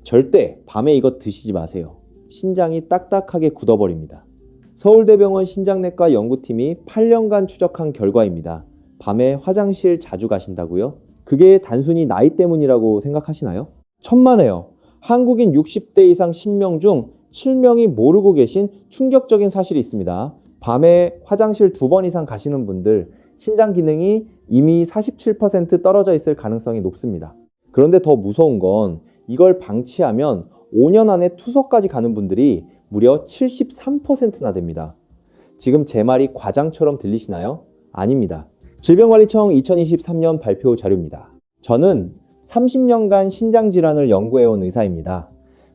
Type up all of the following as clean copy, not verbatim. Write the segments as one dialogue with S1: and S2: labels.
S1: 절대 밤에 이거 드시지 마세요. 신장이 딱딱하게 굳어버립니다. 서울대병원 신장내과 연구팀이 8년간 추적한 결과입니다. 밤에 화장실 자주 가신다고요? 그게 단순히 나이 때문이라고 생각하시나요? 천만에요. 한국인 60대 이상 10명 중 7명이 모르고 계신 충격적인 사실이 있습니다. 밤에 화장실 2번 이상 가시는 분들, 신장 기능이 이미 47% 떨어져 있을 가능성이 높습니다. 그런데 더 무서운 건 이걸 방치하면 5년 안에 투석까지 가는 분들이 무려 73%나 됩니다. 지금 제 말이 과장처럼 들리시나요? 아닙니다. 질병관리청 2023년 발표 자료입니다. 저는 30년간 신장질환을 연구해온 의사입니다.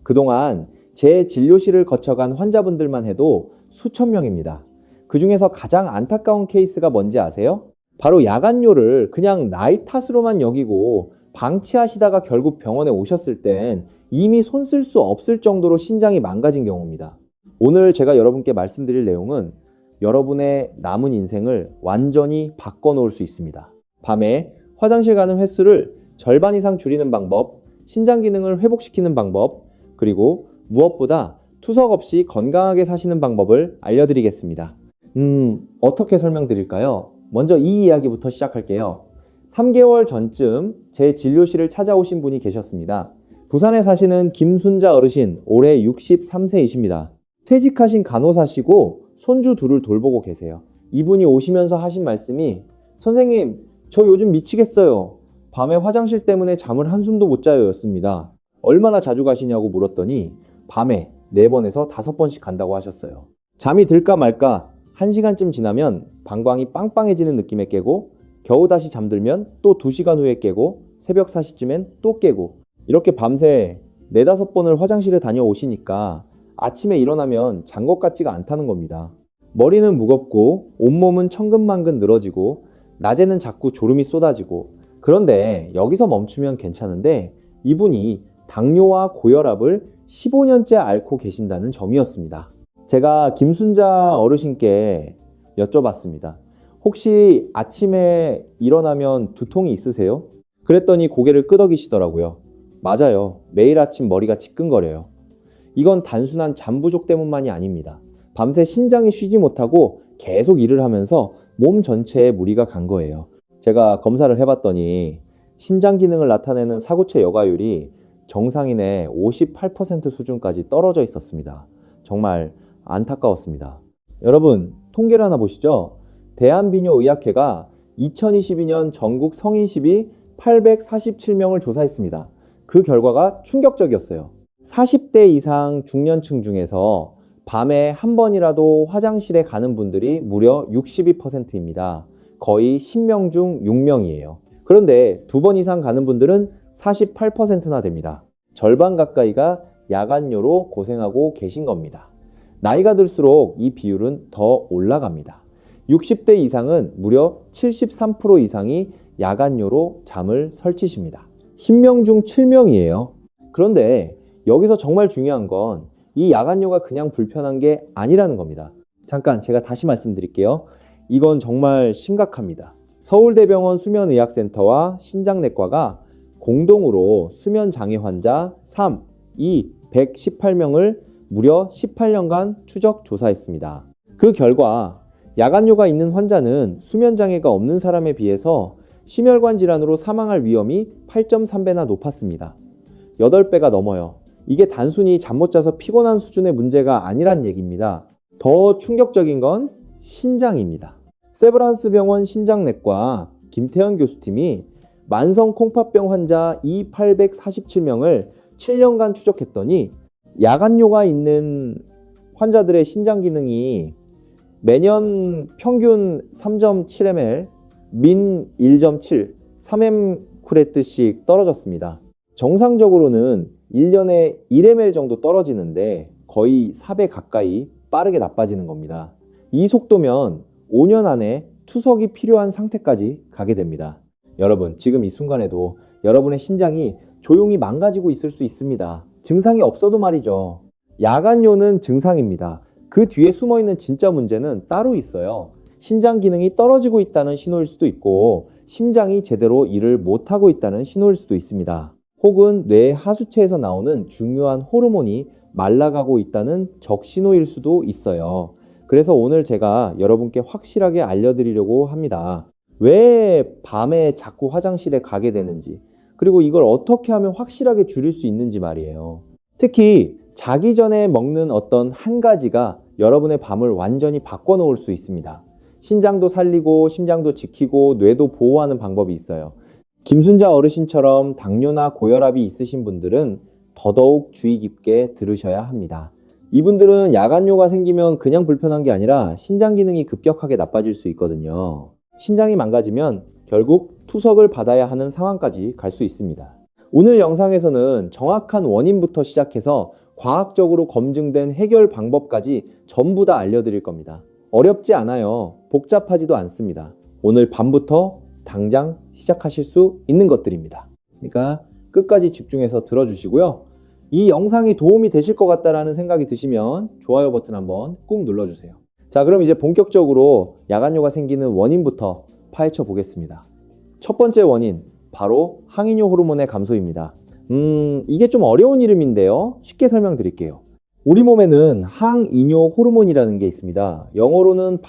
S1: 그동안 제 진료실을 거쳐간 환자분들만 해도 수천 명입니다. 그 중에서 가장 안타까운 케이스가 뭔지 아세요? 바로 야간요를 그냥 나이 탓으로만 여기고 방치하시다가 결국 병원에 오셨을 땐 이미 손 쓸 수 없을 정도로 신장이 망가진 경우입니다. 오늘 제가 여러분께 말씀드릴 내용은 여러분의 남은 인생을 완전히 바꿔놓을 수 있습니다. 밤에 화장실 가는 횟수를 절반 이상 줄이는 방법, 신장 기능을 회복시키는 방법, 그리고 무엇보다 투석 없이 건강하게 사시는 방법을 알려드리겠습니다. 어떻게 설명드릴까요? 먼저 이 이야기부터 시작할게요. 3개월 전쯤 제 진료실을 찾아오신 분이 계셨습니다. 부산에 사시는 김순자 어르신, 올해 63세이십니다. 퇴직하신 간호사시고 손주 둘을 돌보고 계세요. 이분이 오시면서 하신 말씀이 선생님, 저 요즘 미치겠어요. 밤에 화장실 때문에 잠을 한숨도 못 자요 였습니다. 얼마나 자주 가시냐고 물었더니 밤에 4번에서 5번씩 간다고 하셨어요. 잠이 들까 말까 1시간쯤 지나면 방광이 빵빵해지는 느낌에 깨고 겨우 다시 잠들면 또 2시간 후에 깨고 새벽 4시쯤엔 또 깨고 이렇게 밤새 4-5번을 화장실에 다녀오시니까 아침에 일어나면 잔 것 같지가 않다는 겁니다. 머리는 무겁고 온몸은 천근만근 늘어지고 낮에는 자꾸 졸음이 쏟아지고 그런데 여기서 멈추면 괜찮은데 이분이 당뇨와 고혈압을 15년째 앓고 계신다는 점이었습니다. 제가 김순자 어르신께 여쭤봤습니다. 혹시 아침에 일어나면 두통이 있으세요? 그랬더니 고개를 끄덕이시더라고요. 맞아요. 매일 아침 머리가 지끈거려요. 이건 단순한 잠 부족 때문만이 아닙니다. 밤새 신장이 쉬지 못하고 계속 일을 하면서 몸 전체에 무리가 간 거예요. 제가 검사를 해봤더니 신장 기능을 나타내는 사구체 여과율이 정상인의 58% 수준까지 떨어져 있었습니다. 정말 안타까웠습니다. 여러분, 통계를 하나 보시죠. 대한비뇨의학회가 2022년 전국 성인 시비 847명을 조사했습니다. 그 결과가 충격적이었어요. 40대 이상 중년층 중에서 밤에 한 번이라도 화장실에 가는 분들이 무려 62%입니다. 거의 10명 중 6명이에요. 그런데 2번 이상 가는 분들은 48%나 됩니다. 절반 가까이가 야간요로 고생하고 계신 겁니다. 나이가 들수록 이 비율은 더 올라갑니다. 60대 이상은 무려 73% 이상이 야간요로 잠을 설치십니다. 10명 중 7명이에요. 그런데 여기서 정말 중요한 건 이 야간요가 그냥 불편한 게 아니라는 겁니다. 잠깐 제가 다시 말씀드릴게요. 이건 정말 심각합니다. 서울대병원 수면의학센터와 신장내과가 공동으로 수면장애 환자 3, 2, 118명을 무려 18년간 추적 조사했습니다. 그 결과 야간요가 있는 환자는 수면장애가 없는 사람에 비해서 심혈관 질환으로 사망할 위험이 8.3배나 높았습니다. 8배가 넘어요. 이게 단순히 잠 못 자서 피곤한 수준의 문제가 아니란 얘기입니다. 더 충격적인 건 신장입니다. 세브란스 병원 신장내과 김태현 교수팀이 만성 콩팥병 환자 2,847명을 7년간 추적했더니 야간요가 있는 환자들의 신장 기능이 매년 평균 3.7ml, 민 1.7, 3mC씩 떨어졌습니다. 정상적으로는 1년에 1ml 정도 떨어지는데 거의 4배 가까이 빠르게 나빠지는 겁니다. 이 속도면 5년 안에 투석이 필요한 상태까지 가게 됩니다. 여러분, 지금 이 순간에도 여러분의 신장이 조용히 망가지고 있을 수 있습니다. 증상이 없어도 말이죠. 야간요는 증상입니다. 그 뒤에 숨어있는 진짜 문제는 따로 있어요. 신장 기능이 떨어지고 있다는 신호일 수도 있고 심장이 제대로 일을 못하고 있다는 신호일 수도 있습니다. 혹은 뇌 하수체에서 나오는 중요한 호르몬이 말라가고 있다는 적신호일 수도 있어요. 그래서 오늘 제가 여러분께 확실하게 알려드리려고 합니다. 왜 밤에 자꾸 화장실에 가게 되는지, 그리고 이걸 어떻게 하면 확실하게 줄일 수 있는지 말이에요. 특히 자기 전에 먹는 어떤 한 가지가 여러분의 밤을 완전히 바꿔놓을 수 있습니다. 신장도 살리고 심장도 지키고 뇌도 보호하는 방법이 있어요. 김순자 어르신처럼 당뇨나 고혈압이 있으신 분들은 더더욱 주의 깊게 들으셔야 합니다. 이분들은 야간뇨가 생기면 그냥 불편한 게 아니라 신장 기능이 급격하게 나빠질 수 있거든요. 신장이 망가지면 결국 투석을 받아야 하는 상황까지 갈 수 있습니다. 오늘 영상에서는 정확한 원인부터 시작해서 과학적으로 검증된 해결 방법까지 전부 다 알려드릴 겁니다. 어렵지 않아요. 복잡하지도 않습니다. 오늘 밤부터 당장 시작하실 수 있는 것들입니다. 그러니까 끝까지 집중해서 들어주시고요. 이 영상이 도움이 되실 것 같다라는 생각이 드시면 좋아요 버튼 한번 꾹 눌러주세요. 자, 그럼 이제 본격적으로 야간뇨가 생기는 원인부터 파헤쳐 보겠습니다. 첫 번째 원인, 바로 항이뇨 호르몬의 감소입니다. 이게 좀 어려운 이름인데요. 쉽게 설명드릴게요. 우리 몸에는 항이뇨 호르몬이라는 게 있습니다. 영어로는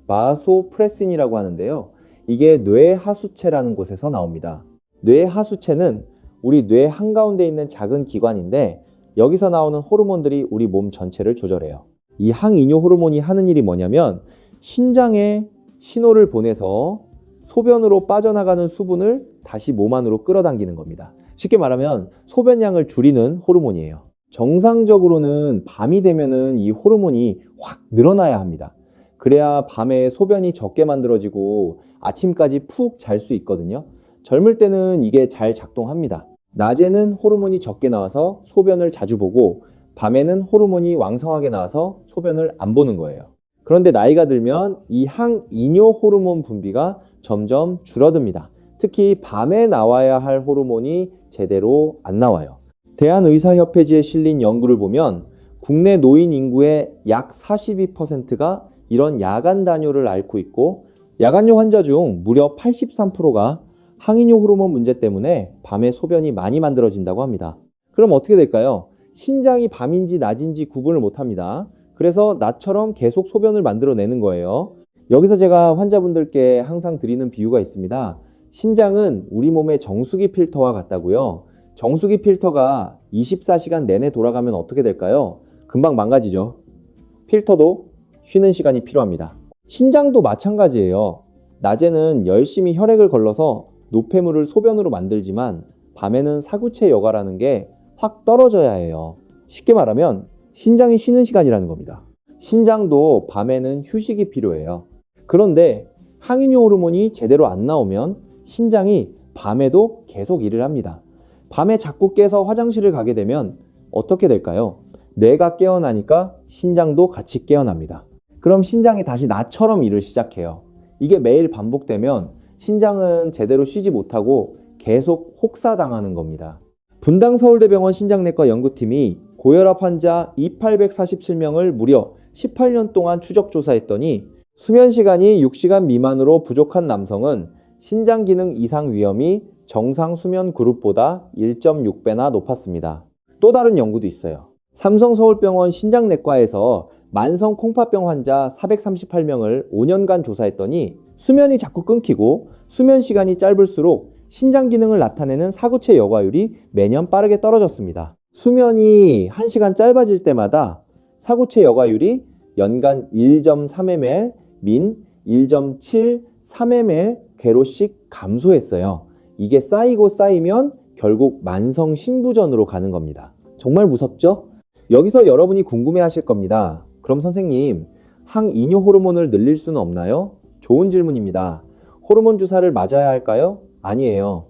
S1: 바소프레신이라고 하는데요. 이게 뇌 하수체라는 곳에서 나옵니다. 뇌 하수체는 우리 뇌 한가운데 있는 작은 기관인데 여기서 나오는 호르몬들이 우리 몸 전체를 조절해요. 이 항이뇨 호르몬이 하는 일이 뭐냐면 신장에 신호를 보내서 소변으로 빠져나가는 수분을 다시 몸 안으로 끌어당기는 겁니다. 쉽게 말하면 소변량을 줄이는 호르몬이에요. 정상적으로는 밤이 되면은 이 호르몬이 확 늘어나야 합니다. 그래야 밤에 소변이 적게 만들어지고 아침까지 푹 잘 수 있거든요. 젊을 때는 이게 잘 작동합니다. 낮에는 호르몬이 적게 나와서 소변을 자주 보고 밤에는 호르몬이 왕성하게 나와서 소변을 안 보는 거예요. 그런데 나이가 들면 이 항이뇨 호르몬 분비가 점점 줄어듭니다. 특히 밤에 나와야 할 호르몬이 제대로 안 나와요. 대한의사협회지에 실린 연구를 보면 국내 노인 인구의 약 42%가 이런 야간 단뇨를 앓고 있고 야간뇨 환자 중 무려 83%가 항이뇨 호르몬 문제 때문에 밤에 소변이 많이 만들어진다고 합니다. 그럼 어떻게 될까요? 신장이 밤인지 낮인지 구분을 못합니다. 그래서 낮처럼 계속 소변을 만들어내는 거예요. 여기서 제가 환자분들께 항상 드리는 비유가 있습니다. 신장은 우리 몸의 정수기 필터와 같다고요. 정수기 필터가 24시간 내내 돌아가면 어떻게 될까요? 금방 망가지죠. 필터도 쉬는 시간이 필요합니다. 신장도 마찬가지예요. 낮에는 열심히 혈액을 걸러서 노폐물을 소변으로 만들지만 밤에는 사구체 여과라는 게 확 떨어져야 해요. 쉽게 말하면 신장이 쉬는 시간이라는 겁니다. 신장도 밤에는 휴식이 필요해요. 그런데 항이뇨 호르몬이 제대로 안 나오면 신장이 밤에도 계속 일을 합니다. 밤에 자꾸 깨서 화장실을 가게 되면 어떻게 될까요? 뇌가 깨어나니까 신장도 같이 깨어납니다. 그럼 신장이 다시 나처럼 일을 시작해요. 이게 매일 반복되면 신장은 제대로 쉬지 못하고 계속 혹사당하는 겁니다. 분당 서울대병원 신장내과 연구팀이 고혈압 환자 2,847명을 무려 18년 동안 추적 조사했더니 수면 시간이 6시간 미만으로 부족한 남성은 신장 기능 이상 위험이 정상 수면 그룹보다 1.6배나 높았습니다. 또 다른 연구도 있어요. 삼성서울병원 신장내과에서 만성 콩팥병 환자 438명을 5년간 조사했더니 수면이 자꾸 끊기고 수면 시간이 짧을수록 신장 기능을 나타내는 사구체 여과율이 매년 빠르게 떨어졌습니다. 수면이 1시간 짧아질 때마다 사구체 여과율이 연간 1.3ml, 민 1.73ml 궤로씩 감소했어요. 이게 쌓이고 쌓이면 결국 만성 신부전으로 가는 겁니다. 정말 무섭죠? 여기서 여러분이 궁금해하실 겁니다. 그럼 선생님, 항이뇨 호르몬을 늘릴 수는 없나요? 좋은 질문입니다. 호르몬 주사를 맞아야 할까요? 아니에요.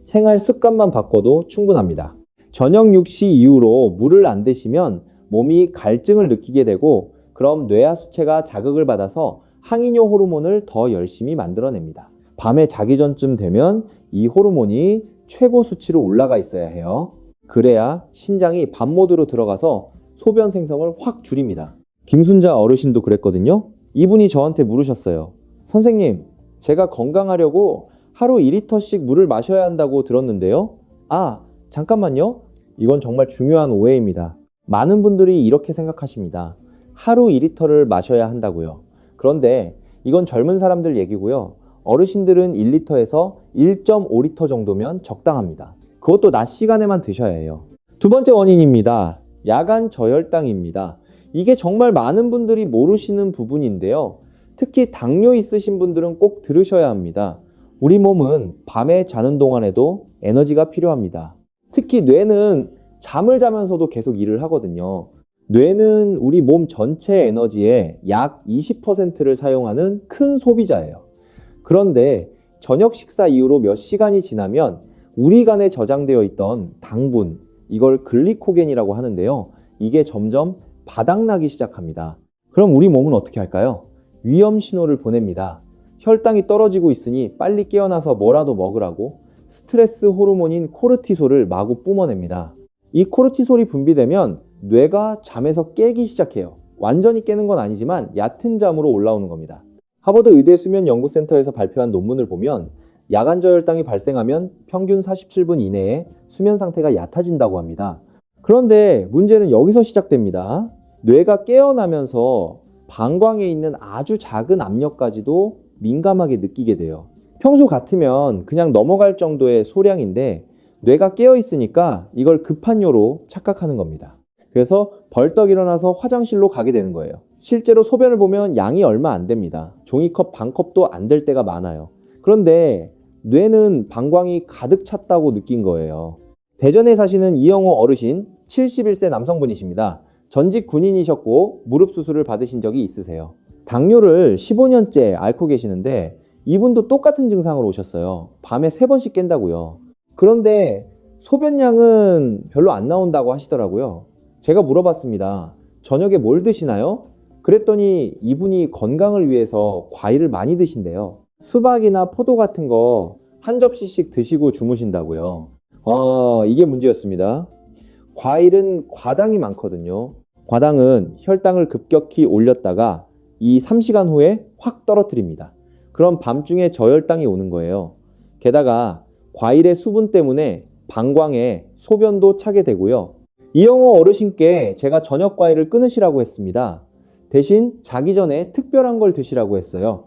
S1: 생활 습관만 바꿔도 충분합니다. 저녁 6시 이후로 물을 안 드시면 몸이 갈증을 느끼게 되고 그럼 뇌하수체가 자극을 받아서 항이뇨 호르몬을 더 열심히 만들어냅니다. 밤에 자기 전쯤 되면 이 호르몬이 최고 수치로 올라가 있어야 해요. 그래야 신장이 밤 모드로 들어가서 소변 생성을 확 줄입니다. 김순자 어르신도 그랬거든요. 이분이 저한테 물으셨어요. 선생님, 제가 건강하려고 하루 2리터씩 물을 마셔야 한다고 들었는데요. 잠깐만요. 이건 정말 중요한 오해입니다. 많은 분들이 이렇게 생각하십니다. 하루 2리터를 마셔야 한다고요. 그런데 이건 젊은 사람들 얘기고요. 어르신들은 1리터에서 1.5리터 정도면 적당합니다. 그것도 낮 시간에만 드셔야 해요. 두 번째 원인입니다. 야간 저혈당입니다. 이게 정말 많은 분들이 모르시는 부분인데요. 특히 당뇨 있으신 분들은 꼭 들으셔야 합니다. 우리 몸은 밤에 자는 동안에도 에너지가 필요합니다. 특히 뇌는 잠을 자면서도 계속 일을 하거든요. 뇌는 우리 몸 전체 에너지의 약 20%를 사용하는 큰 소비자예요. 그런데 저녁 식사 이후로 몇 시간이 지나면 우리 간에 저장되어 있던 당분, 이걸 글리코겐이라고 하는데요. 이게 점점 바닥나기 시작합니다. 그럼 우리 몸은 어떻게 할까요? 위험 신호를 보냅니다. 혈당이 떨어지고 있으니 빨리 깨어나서 뭐라도 먹으라고 스트레스 호르몬인 코르티솔을 마구 뿜어냅니다. 이 코르티솔이 분비되면 뇌가 잠에서 깨기 시작해요. 완전히 깨는 건 아니지만 얕은 잠으로 올라오는 겁니다. 하버드 의대 수면연구센터에서 발표한 논문을 보면 야간 저혈당이 발생하면 평균 47분 이내에 수면 상태가 얕아진다고 합니다. 그런데 문제는 여기서 시작됩니다. 뇌가 깨어나면서 방광에 있는 아주 작은 압력까지도 민감하게 느끼게 돼요. 평소 같으면 그냥 넘어갈 정도의 소량인데 뇌가 깨어 있으니까 이걸 급한요로 착각하는 겁니다. 그래서 벌떡 일어나서 화장실로 가게 되는 거예요. 실제로 소변을 보면 양이 얼마 안 됩니다. 종이컵 반컵도 안 될 때가 많아요. 그런데 뇌는 방광이 가득 찼다고 느낀 거예요. 대전에 사시는 이영호 어르신 71세 남성분이십니다. 전직 군인이셨고 무릎 수술을 받으신 적이 있으세요. 당뇨를 15년째 앓고 계시는데 이분도 똑같은 증상으로 오셨어요. 밤에 3번씩 깬다고요. 그런데 소변량은 별로 안 나온다고 하시더라고요. 제가 물어봤습니다. 저녁에 뭘 드시나요? 그랬더니 이분이 건강을 위해서 과일을 많이 드신대요. 수박이나 포도 같은 거 한 접시씩 드시고 주무신다고요. 이게 문제였습니다. 과일은 과당이 많거든요. 과당은 혈당을 급격히 올렸다가 이 3시간 후에 확 떨어뜨립니다. 그럼 밤중에 저혈당이 오는 거예요. 게다가 과일의 수분 때문에 방광에 소변도 차게 되고요. 이영호 어르신께 제가 저녁 과일을 끊으시라고 했습니다. 대신 자기 전에 특별한 걸 드시라고 했어요.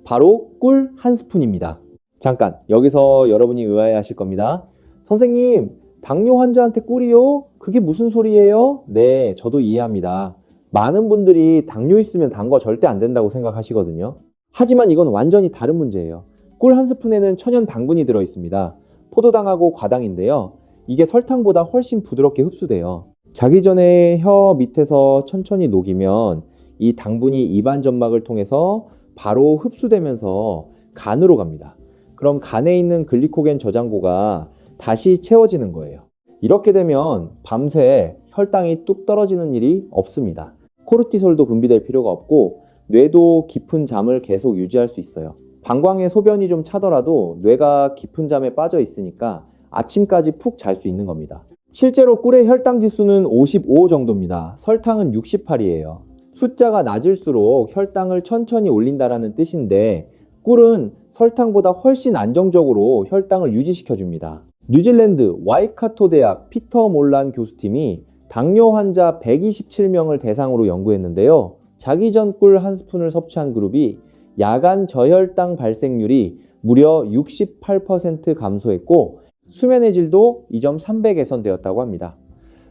S1: 바로 꿀 한 스푼입니다. 잠깐, 여기서 여러분이 의아해 하실 겁니다. 선생님, 당뇨 환자한테 꿀이요? 그게 무슨 소리예요? 네, 저도 이해합니다. 많은 분들이 당뇨 있으면 단 거 절대 안 된다고 생각하시거든요. 하지만 이건 완전히 다른 문제예요. 꿀 한 스푼에는 천연 당분이 들어 있습니다. 포도당하고 과당인데요. 이게 설탕보다 훨씬 부드럽게 흡수돼요. 자기 전에 혀 밑에서 천천히 녹이면 이 당분이 입안 점막을 통해서 바로 흡수되면서 간으로 갑니다. 그럼 간에 있는 글리코겐 저장고가 다시 채워지는 거예요. 이렇게 되면 밤새 혈당이 뚝 떨어지는 일이 없습니다. 코르티솔도 분비될 필요가 없고 뇌도 깊은 잠을 계속 유지할 수 있어요. 방광에 소변이 좀 차더라도 뇌가 깊은 잠에 빠져 있으니까 아침까지 푹 잘 수 있는 겁니다. 실제로 꿀의 혈당 지수는 55 정도입니다. 설탕은 68이에요. 숫자가 낮을수록 혈당을 천천히 올린다라는 뜻인데 꿀은 설탕보다 훨씬 안정적으로 혈당을 유지시켜줍니다. 뉴질랜드 와이카토 대학 피터 몰란 교수팀이 당뇨 환자 127명을 대상으로 연구했는데요. 자기 전 꿀 한 스푼을 섭취한 그룹이 야간 저혈당 발생률이 무려 68% 감소했고 수면의 질도 2.3배 개선되었다고 합니다.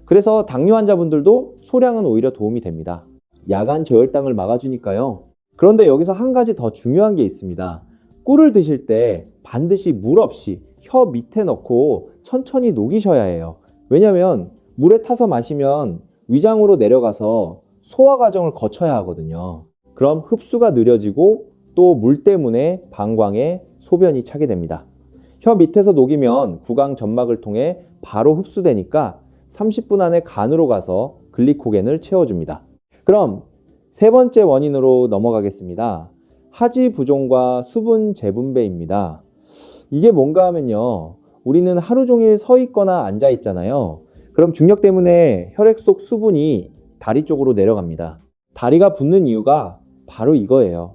S1: 그래서 당뇨 환자분들도 소량은 오히려 도움이 됩니다. 야간 저혈당을 막아주니까요. 그런데 여기서 한 가지 더 중요한 게 있습니다. 꿀을 드실 때 반드시 물 없이 혀 밑에 넣고 천천히 녹이셔야 해요. 왜냐면 물에 타서 마시면 위장으로 내려가서 소화 과정을 거쳐야 하거든요. 그럼 흡수가 느려지고 또 물 때문에 방광에 소변이 차게 됩니다. 혀 밑에서 녹이면 구강 점막을 통해 바로 흡수되니까 30분 안에 간으로 가서 글리코겐을 채워줍니다. 그럼 세 번째 원인으로 넘어가겠습니다. 하지 부종과 수분 재분배입니다. 이게 뭔가 하면요. 우리는 하루 종일 서 있거나 앉아 있잖아요. 그럼 중력 때문에 혈액 속 수분이 다리 쪽으로 내려갑니다. 다리가 붓는 이유가 바로 이거예요.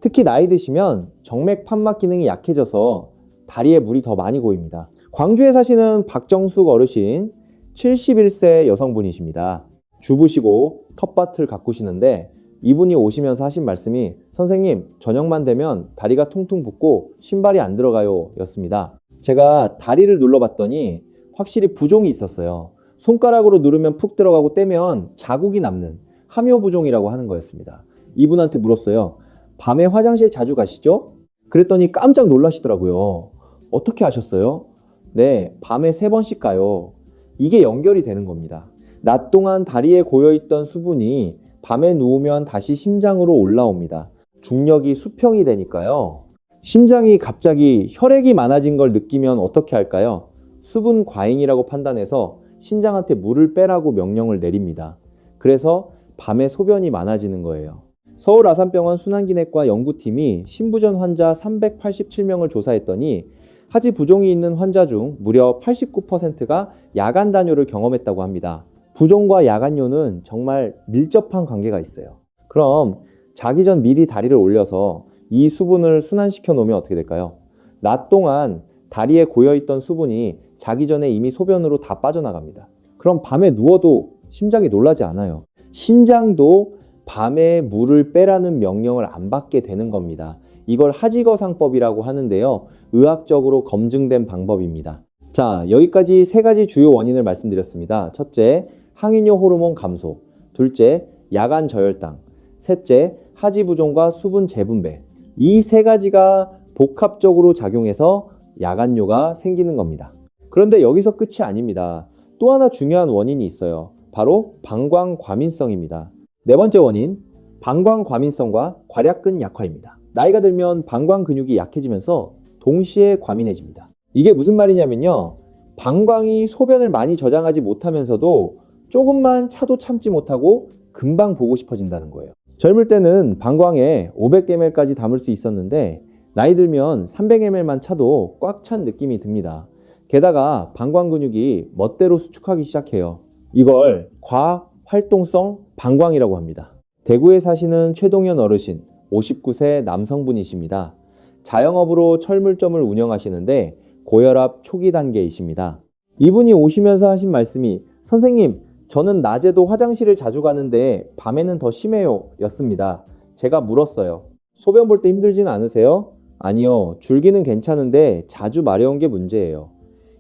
S1: 특히 나이 드시면 정맥 판막 기능이 약해져서 다리에 물이 더 많이 고입니다. 광주에 사시는 박정숙 어르신 71세 여성분이십니다. 주부시고 텃밭을 가꾸시는데 이분이 오시면서 하신 말씀이 선생님 저녁만 되면 다리가 퉁퉁 붓고 신발이 안 들어가요 였습니다. 제가 다리를 눌러봤더니 확실히 부종이 있었어요. 손가락으로 누르면 푹 들어가고 떼면 자국이 남는 함요부종이라고 하는 거였습니다. 이분한테 물었어요. 밤에 화장실 자주 가시죠? 그랬더니 깜짝 놀라시더라고요. 어떻게 아셨어요? 네, 밤에 3번씩 가요. 이게 연결이 되는 겁니다. 낮 동안 다리에 고여있던 수분이 밤에 누우면 다시 심장으로 올라옵니다. 중력이 수평이 되니까요. 심장이 갑자기 혈액이 많아진 걸 느끼면 어떻게 할까요? 수분 과잉이라고 판단해서 신장한테 물을 빼라고 명령을 내립니다. 그래서 밤에 소변이 많아지는 거예요. 서울 아산병원 순환기내과 연구팀이 신부전 환자 387명을 조사했더니 하지 부종이 있는 환자 중 무려 89%가 야간 단뇨를 경험했다고 합니다. 부종과 야간뇨는 정말 밀접한 관계가 있어요. 그럼 자기 전 미리 다리를 올려서 이 수분을 순환시켜 놓으면 어떻게 될까요? 낮 동안 다리에 고여있던 수분이 자기 전에 이미 소변으로 다 빠져나갑니다. 그럼 밤에 누워도 심장이 놀라지 않아요. 신장도 밤에 물을 빼라는 명령을 안 받게 되는 겁니다. 이걸 하지거상법이라고 하는데요. 의학적으로 검증된 방법입니다. 자, 여기까지 3가지 주요 원인을 말씀드렸습니다. 첫째, 항이뇨 호르몬 감소. 둘째, 야간 저혈당. 셋째, 하지 부종과 수분 재분배. 이 3가지가 복합적으로 작용해서 야간뇨가 생기는 겁니다. 그런데 여기서 끝이 아닙니다. 또 하나 중요한 원인이 있어요. 바로 방광과민성입니다. 4번째 원인, 방광과민성과 괄약근 약화입니다. 나이가 들면 방광 근육이 약해지면서 동시에 과민해집니다. 이게 무슨 말이냐면요. 방광이 소변을 많이 저장하지 못하면서도 조금만 차도 참지 못하고 금방 보고 싶어진다는 거예요. 젊을 때는 방광에 500ml까지 담을 수 있었는데 나이 들면 300ml만 차도 꽉 찬 느낌이 듭니다. 게다가 방광 근육이 멋대로 수축하기 시작해요. 이걸 과활동성 방광이라고 합니다. 대구에 사시는 최동현 어르신 59세 남성분이십니다. 자영업으로 철물점을 운영하시는데 고혈압 초기 단계이십니다. 이분이 오시면서 하신 말씀이 선생님, 저는 낮에도 화장실을 자주 가는데 밤에는 더 심해요 였습니다. 제가 물었어요. 소변 볼 때 힘들진 않으세요? 아니요, 줄기는 괜찮은데 자주 마려운 게 문제예요.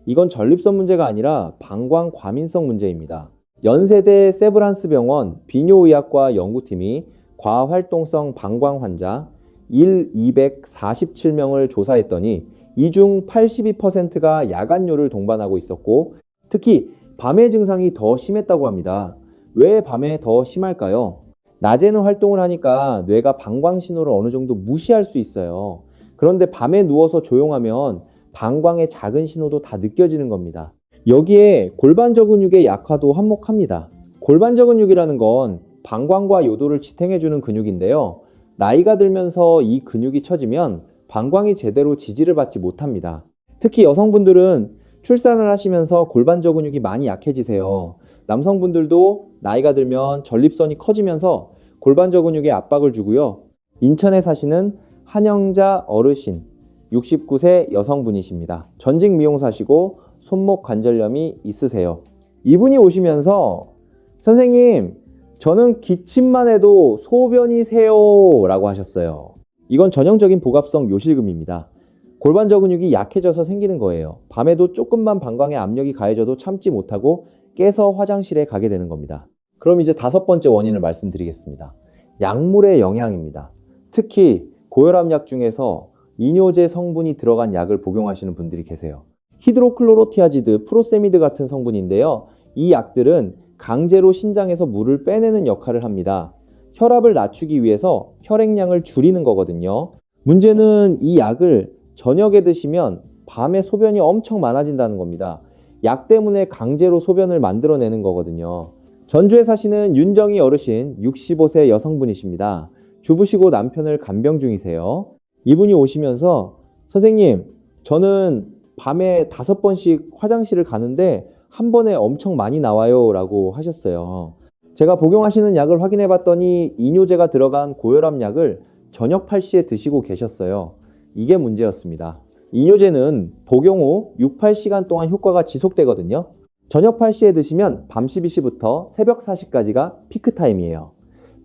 S1: 이건 전립선 문제가 아니라 방광 과민성 문제입니다. 연세대 세브란스병원 비뇨의학과 연구팀이 과활동성 방광 환자 247명을 조사했더니 이 중 82%가 야간뇨를 동반하고 있었고 특히 밤의 증상이 더 심했다고 합니다. 왜 밤에 더 심할까요? 낮에는 활동을 하니까 뇌가 방광 신호를 어느 정도 무시할 수 있어요. 그런데 밤에 누워서 조용하면 방광의 작은 신호도 다 느껴지는 겁니다. 여기에 골반저 근육의 약화도 한몫합니다. 골반저 근육이라는 건 방광과 요도를 지탱해주는 근육인데요. 나이가 들면서 이 근육이 처지면 방광이 제대로 지지를 받지 못합니다. 특히 여성분들은 출산을 하시면서 골반저 근육이 많이 약해지세요. 남성분들도 나이가 들면 전립선이 커지면서 골반저 근육에 압박을 주고요. 인천에 사시는 한영자 어르신 69세 여성분이십니다. 전직 미용사시고 손목 관절염이 있으세요. 이분이 오시면서 선생님, 저는 기침만 해도 소변이 새요 라고 하셨어요. 이건 전형적인 복압성 요실금입니다. 골반저 근육이 약해져서 생기는 거예요. 밤에도 조금만 방광에 압력이 가해져도 참지 못하고 깨서 화장실에 가게 되는 겁니다. 그럼 이제 5번째 원인을 말씀드리겠습니다. 약물의 영향입니다. 특히 고혈압약 중에서 이뇨제 성분이 들어간 약을 복용하시는 분들이 계세요. 히드로클로로티아지드, 프로세미드 같은 성분인데요. 이 약들은 강제로 신장에서 물을 빼내는 역할을 합니다. 혈압을 낮추기 위해서 혈액량을 줄이는 거거든요. 문제는 이 약을 저녁에 드시면 밤에 소변이 엄청 많아진다는 겁니다. 약 때문에 강제로 소변을 만들어내는 거거든요. 전주에 사시는 윤정희 어르신 65세 여성분이십니다. 주부시고 남편을 간병 중이세요. 이분이 오시면서 선생님, 저는 밤에 5번씩 화장실을 가는데 한 번에 엄청 많이 나와요 라고 하셨어요. 제가 복용하시는 약을 확인해 봤더니 이뇨제가 들어간 고혈압 약을 저녁 8시에 드시고 계셨어요. 이게 문제였습니다. 이뇨제는 복용 후 6, 8시간 동안 효과가 지속되거든요. 저녁 8시에 드시면 밤 12시부터 새벽 4시까지가 피크 타임이에요.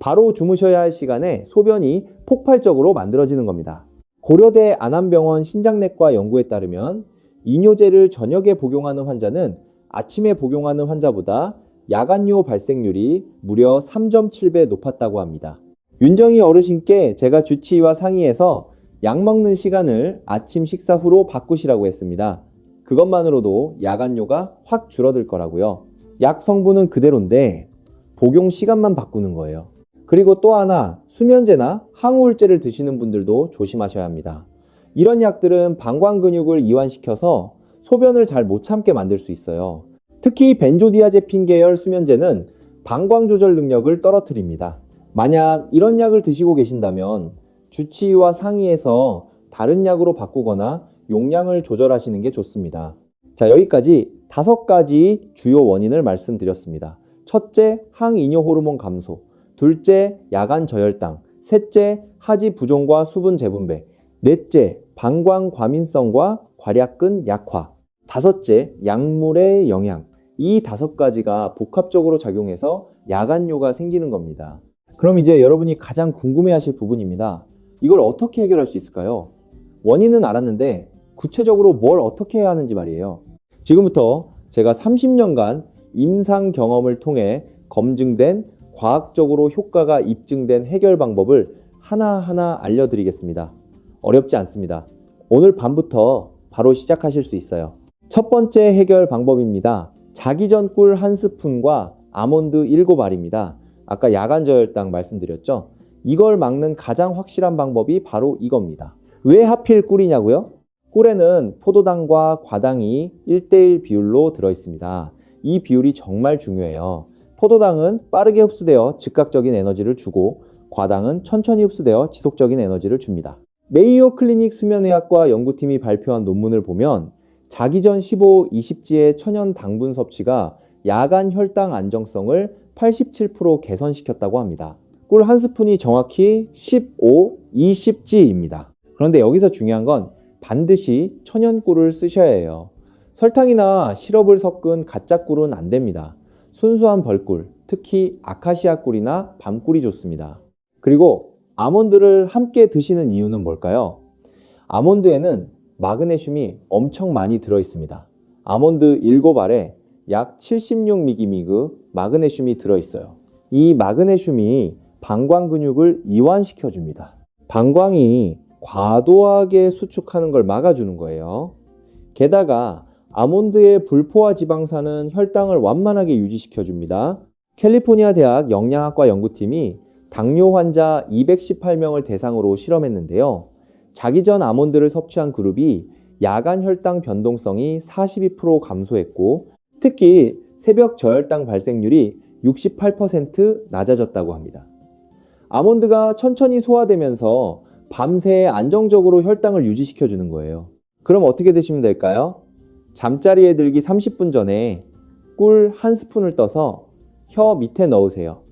S1: 바로 주무셔야 할 시간에 소변이 폭발적으로 만들어지는 겁니다. 고려대 안암병원 신장내과 연구에 따르면 이뇨제를 저녁에 복용하는 환자는 아침에 복용하는 환자보다 야간요 발생률이 무려 3.7배 높았다고 합니다. 윤정희 어르신께 제가 주치의와 상의해서 약 먹는 시간을 아침 식사 후로 바꾸시라고 했습니다. 그것만으로도 야간요가 확 줄어들 거라고요. 약 성분은 그대로인데 복용 시간만 바꾸는 거예요. 그리고 또 하나, 수면제나 항우울제를 드시는 분들도 조심하셔야 합니다. 이런 약들은 방광 근육을 이완시켜서 소변을 잘 못 참게 만들 수 있어요. 특히 벤조디아제핀 계열 수면제는 방광 조절 능력을 떨어뜨립니다. 만약 이런 약을 드시고 계신다면 주치의와 상의해서 다른 약으로 바꾸거나 용량을 조절하시는 게 좋습니다. 자, 여기까지 5가지 주요 원인을 말씀드렸습니다. 첫째, 항이뇨 호르몬 감소. 둘째, 야간 저혈당. 셋째, 하지 부종과 수분 재분배. 넷째, 방광 과민성과 괄약근 약화. 다섯째, 약물의 영향. 이 5가지가 복합적으로 작용해서 야간요가 생기는 겁니다. 그럼 이제 여러분이 가장 궁금해하실 부분입니다. 이걸 어떻게 해결할 수 있을까요? 원인은 알았는데 구체적으로 뭘 어떻게 해야 하는지 말이에요. 지금부터 제가 30년간 임상 경험을 통해 검증된 과학적으로 효과가 입증된 해결 방법을 하나하나 알려드리겠습니다. 어렵지 않습니다. 오늘 밤부터 바로 시작하실 수 있어요. 첫 번째 해결 방법입니다. 자기 전 꿀 1스푼과 아몬드 7알입니다. 아까 야간 저혈당 말씀드렸죠? 이걸 막는 가장 확실한 방법이 바로 이겁니다. 왜 하필 꿀이냐고요? 꿀에는 포도당과 과당이 1:1 비율로 들어있습니다. 이 비율이 정말 중요해요. 포도당은 빠르게 흡수되어 즉각적인 에너지를 주고 과당은 천천히 흡수되어 지속적인 에너지를 줍니다. 메이오 클리닉 수면의학과 연구팀이 발표한 논문을 보면 자기 전 15, 20지의 천연 당분 섭취가 야간 혈당 안정성을 87% 개선시켰다고 합니다. 꿀 1스푼이 정확히 15, 20지입니다. 그런데 여기서 중요한 건 반드시 천연 꿀을 쓰셔야 해요. 설탕이나 시럽을 섞은 가짜 꿀은 안 됩니다. 순수한 벌꿀, 특히 아카시아 꿀이나 밤꿀이 좋습니다. 그리고 아몬드를 함께 드시는 이유는 뭘까요? 아몬드에는 마그네슘이 엄청 많이 들어있습니다. 아몬드 7알에 약 76mg 마그네슘이 들어있어요. 이 마그네슘이 방광 근육을 이완시켜줍니다. 방광이 과도하게 수축하는 걸 막아주는 거예요. 게다가 아몬드의 불포화 지방산은 혈당을 완만하게 유지시켜줍니다. 캘리포니아 대학 영양학과 연구팀이 당뇨 환자 218명을 대상으로 실험했는데요. 자기 전 아몬드를 섭취한 그룹이 야간 혈당 변동성이 42% 감소했고 특히 새벽 저혈당 발생률이 68% 낮아졌다고 합니다. 아몬드가 천천히 소화되면서 밤새 안정적으로 혈당을 유지시켜주는 거예요. 그럼 어떻게 드시면 될까요? 잠자리에 들기 30분 전에 꿀 1스푼을 떠서 혀 밑에 넣으세요.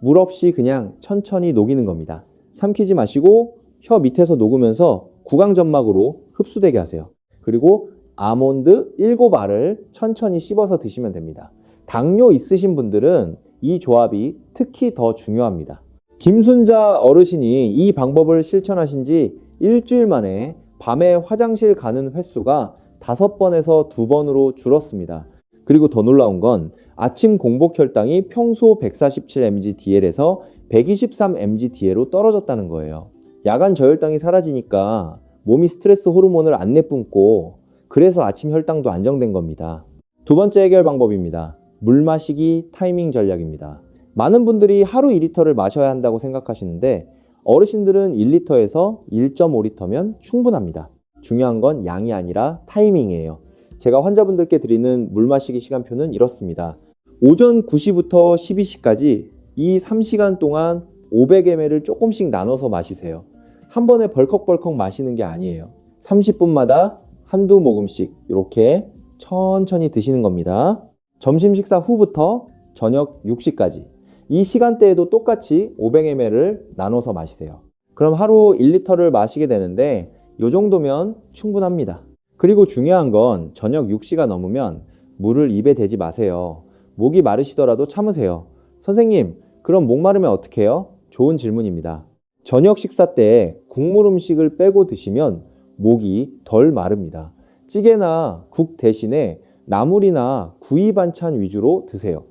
S1: 물 없이 그냥 천천히 녹이는 겁니다. 삼키지 마시고 혀 밑에서 녹으면서 구강점막으로 흡수되게 하세요. 그리고 아몬드 7알을 천천히 씹어서 드시면 됩니다. 당뇨 있으신 분들은 이 조합이 특히 더 중요합니다. 김순자 어르신이 이 방법을 실천하신 지 일주일 만에 밤에 화장실 가는 횟수가 5번에서 2번으로 줄었습니다. 그리고 더 놀라운 건 아침 공복 혈당이 평소 147mg/dl에서 123mg/dl로 떨어졌다는 거예요. 야간 저혈당이 사라지니까 몸이 스트레스 호르몬을 안 내뿜고 그래서 아침 혈당도 안정된 겁니다. 두 번째 해결 방법입니다. 물 마시기 타이밍 전략입니다. 많은 분들이 하루 2리터를 마셔야 한다고 생각하시는데 어르신들은 1리터에서 1.5리터면 충분합니다. 중요한 건 양이 아니라 타이밍이에요. 제가 환자분들께 드리는 물 마시기 시간표는 이렇습니다. 오전 9시부터 12시까지 이 3시간 동안 500ml를 조금씩 나눠서 마시세요. 한 번에 벌컥벌컥 마시는 게 아니에요. 30분마다 한두 모금씩 이렇게 천천히 드시는 겁니다. 점심 식사 후부터 저녁 6시까지 이 시간대에도 똑같이 500ml를 나눠서 마시세요. 그럼 하루 1리터를 마시게 되는데 이 정도면 충분합니다. 그리고 중요한 건 저녁 6시가 넘으면 물을 입에 대지 마세요. 목이 마르시더라도 참으세요. 선생님, 그럼 목 마르면 어떻게 해요? 좋은 질문입니다. 저녁 식사 때 국물 음식을 빼고 드시면 목이 덜 마릅니다. 찌개나 국 대신에 나물이나 구이 반찬 위주로 드세요.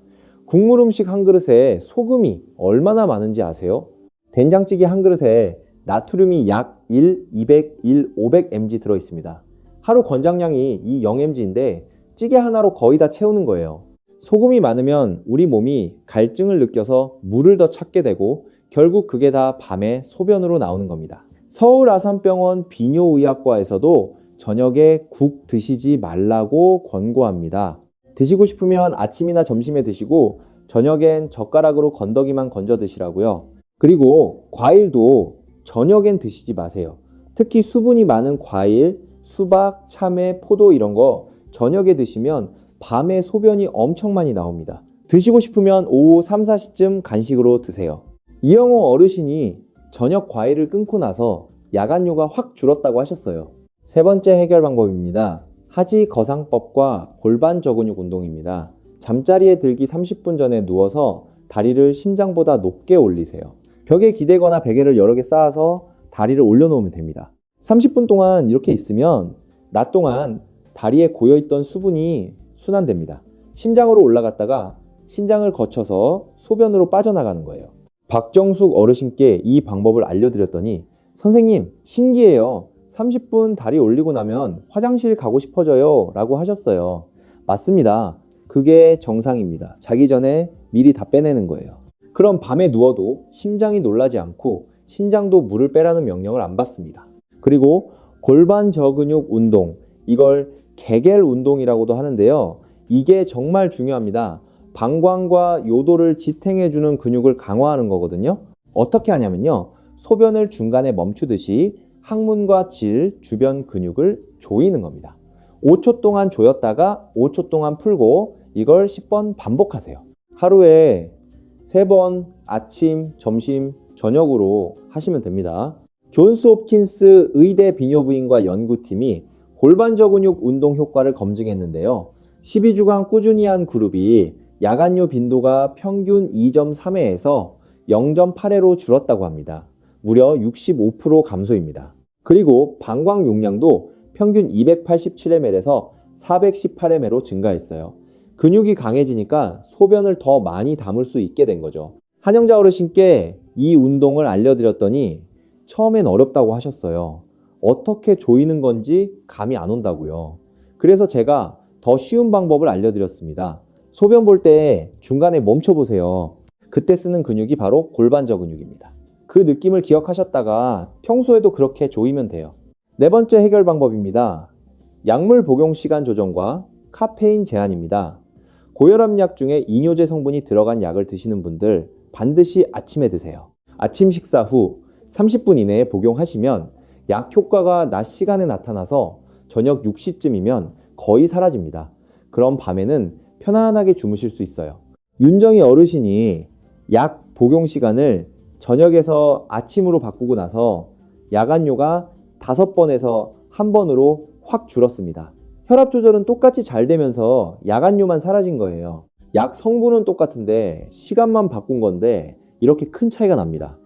S1: 국물 음식 한 그릇에 소금이 얼마나 많은지 아세요? 된장찌개 한 그릇에 나트륨이 약 1, 200, 1, 500mg 들어있습니다. 하루 권장량이 이 0mg인데 찌개 하나로 거의 다 채우는 거예요. 소금이 많으면 우리 몸이 갈증을 느껴서 물을 더 찾게 되고 결국 그게 다 밤에 소변으로 나오는 겁니다. 서울아산병원 비뇨의학과에서도 저녁에 국 드시지 말라고 권고합니다. 드시고 싶으면 아침이나 점심에 드시고 저녁엔 젓가락으로 건더기만 건져 드시라고요. 그리고 과일도 저녁엔 드시지 마세요. 특히 수분이 많은 과일, 수박, 참외, 포도 이런 거 저녁에 드시면 밤에 소변이 엄청 많이 나옵니다. 드시고 싶으면 오후 3, 4시쯤 간식으로 드세요. 이영호 어르신이 저녁 과일을 끊고 나서 야간뇨가 확 줄었다고 하셨어요. 세 번째 해결 방법입니다. 하지거상법과 골반 저근육 운동입니다. 잠자리에 들기 30분 전에 누워서 다리를 심장보다 높게 올리세요. 벽에 기대거나 베개를 여러 개 쌓아서 다리를 올려놓으면 됩니다. 30분 동안 이렇게 있으면 낮 동안 다리에 고여있던 수분이 순환됩니다. 심장으로 올라갔다가 신장을 거쳐서 소변으로 빠져나가는 거예요. 박정숙 어르신께 이 방법을 알려드렸더니 선생님 신기해요. 30분 다리 올리고 나면 화장실 가고 싶어져요 라고 하셨어요. 맞습니다. 그게 정상입니다. 자기 전에 미리 다 빼내는 거예요. 그럼 밤에 누워도 심장이 놀라지 않고 신장도 물을 빼라는 명령을 안 받습니다. 그리고 골반 저근육 운동, 이걸 개겔 운동이라고도 하는데요. 이게 정말 중요합니다. 방광과 요도를 지탱해주는 근육을 강화하는 거거든요. 어떻게 하냐면요. 소변을 중간에 멈추듯이 항문과 질, 주변 근육을 조이는 겁니다. 5초 동안 조였다가 5초 동안 풀고 이걸 10번 반복하세요. 하루에 3번 아침, 점심, 저녁으로 하시면 됩니다. 존스 홉킨스 의대 비뇨부인과 연구팀이 골반 저근육 운동 효과를 검증했는데요. 12주간 꾸준히 한 그룹이 야간뇨 빈도가 평균 2.3회에서 0.8회로 줄었다고 합니다. 무려 65% 감소입니다. 그리고 방광 용량도 평균 287ml에서 418ml로 증가했어요. 근육이 강해지니까 소변을 더 많이 담을 수 있게 된 거죠. 한영자 어르신께 이 운동을 알려드렸더니 처음엔 어렵다고 하셨어요. 어떻게 조이는 건지 감이 안 온다고요. 그래서 제가 더 쉬운 방법을 알려드렸습니다. 소변 볼 때 중간에 멈춰보세요. 그때 쓰는 근육이 바로 골반저 근육입니다. 그 느낌을 기억하셨다가 평소에도 그렇게 조이면 돼요. 네 번째 해결 방법입니다. 약물 복용 시간 조정과 카페인 제한입니다. 고혈압 약 중에 이뇨제 성분이 들어간 약을 드시는 분들 반드시 아침에 드세요. 아침 식사 후 30분 이내에 복용하시면 약 효과가 낮 시간에 나타나서 저녁 6시쯤이면 거의 사라집니다. 그럼 밤에는 편안하게 주무실 수 있어요. 윤정희 어르신이 약 복용 시간을 저녁에서 아침으로 바꾸고 나서 야간뇨가 5번에서 1번으로 확 줄었습니다. 혈압 조절은 똑같이 잘 되면서 야간뇨만 사라진 거예요. 약 성분은 똑같은데 시간만 바꾼 건데 이렇게 큰 차이가 납니다.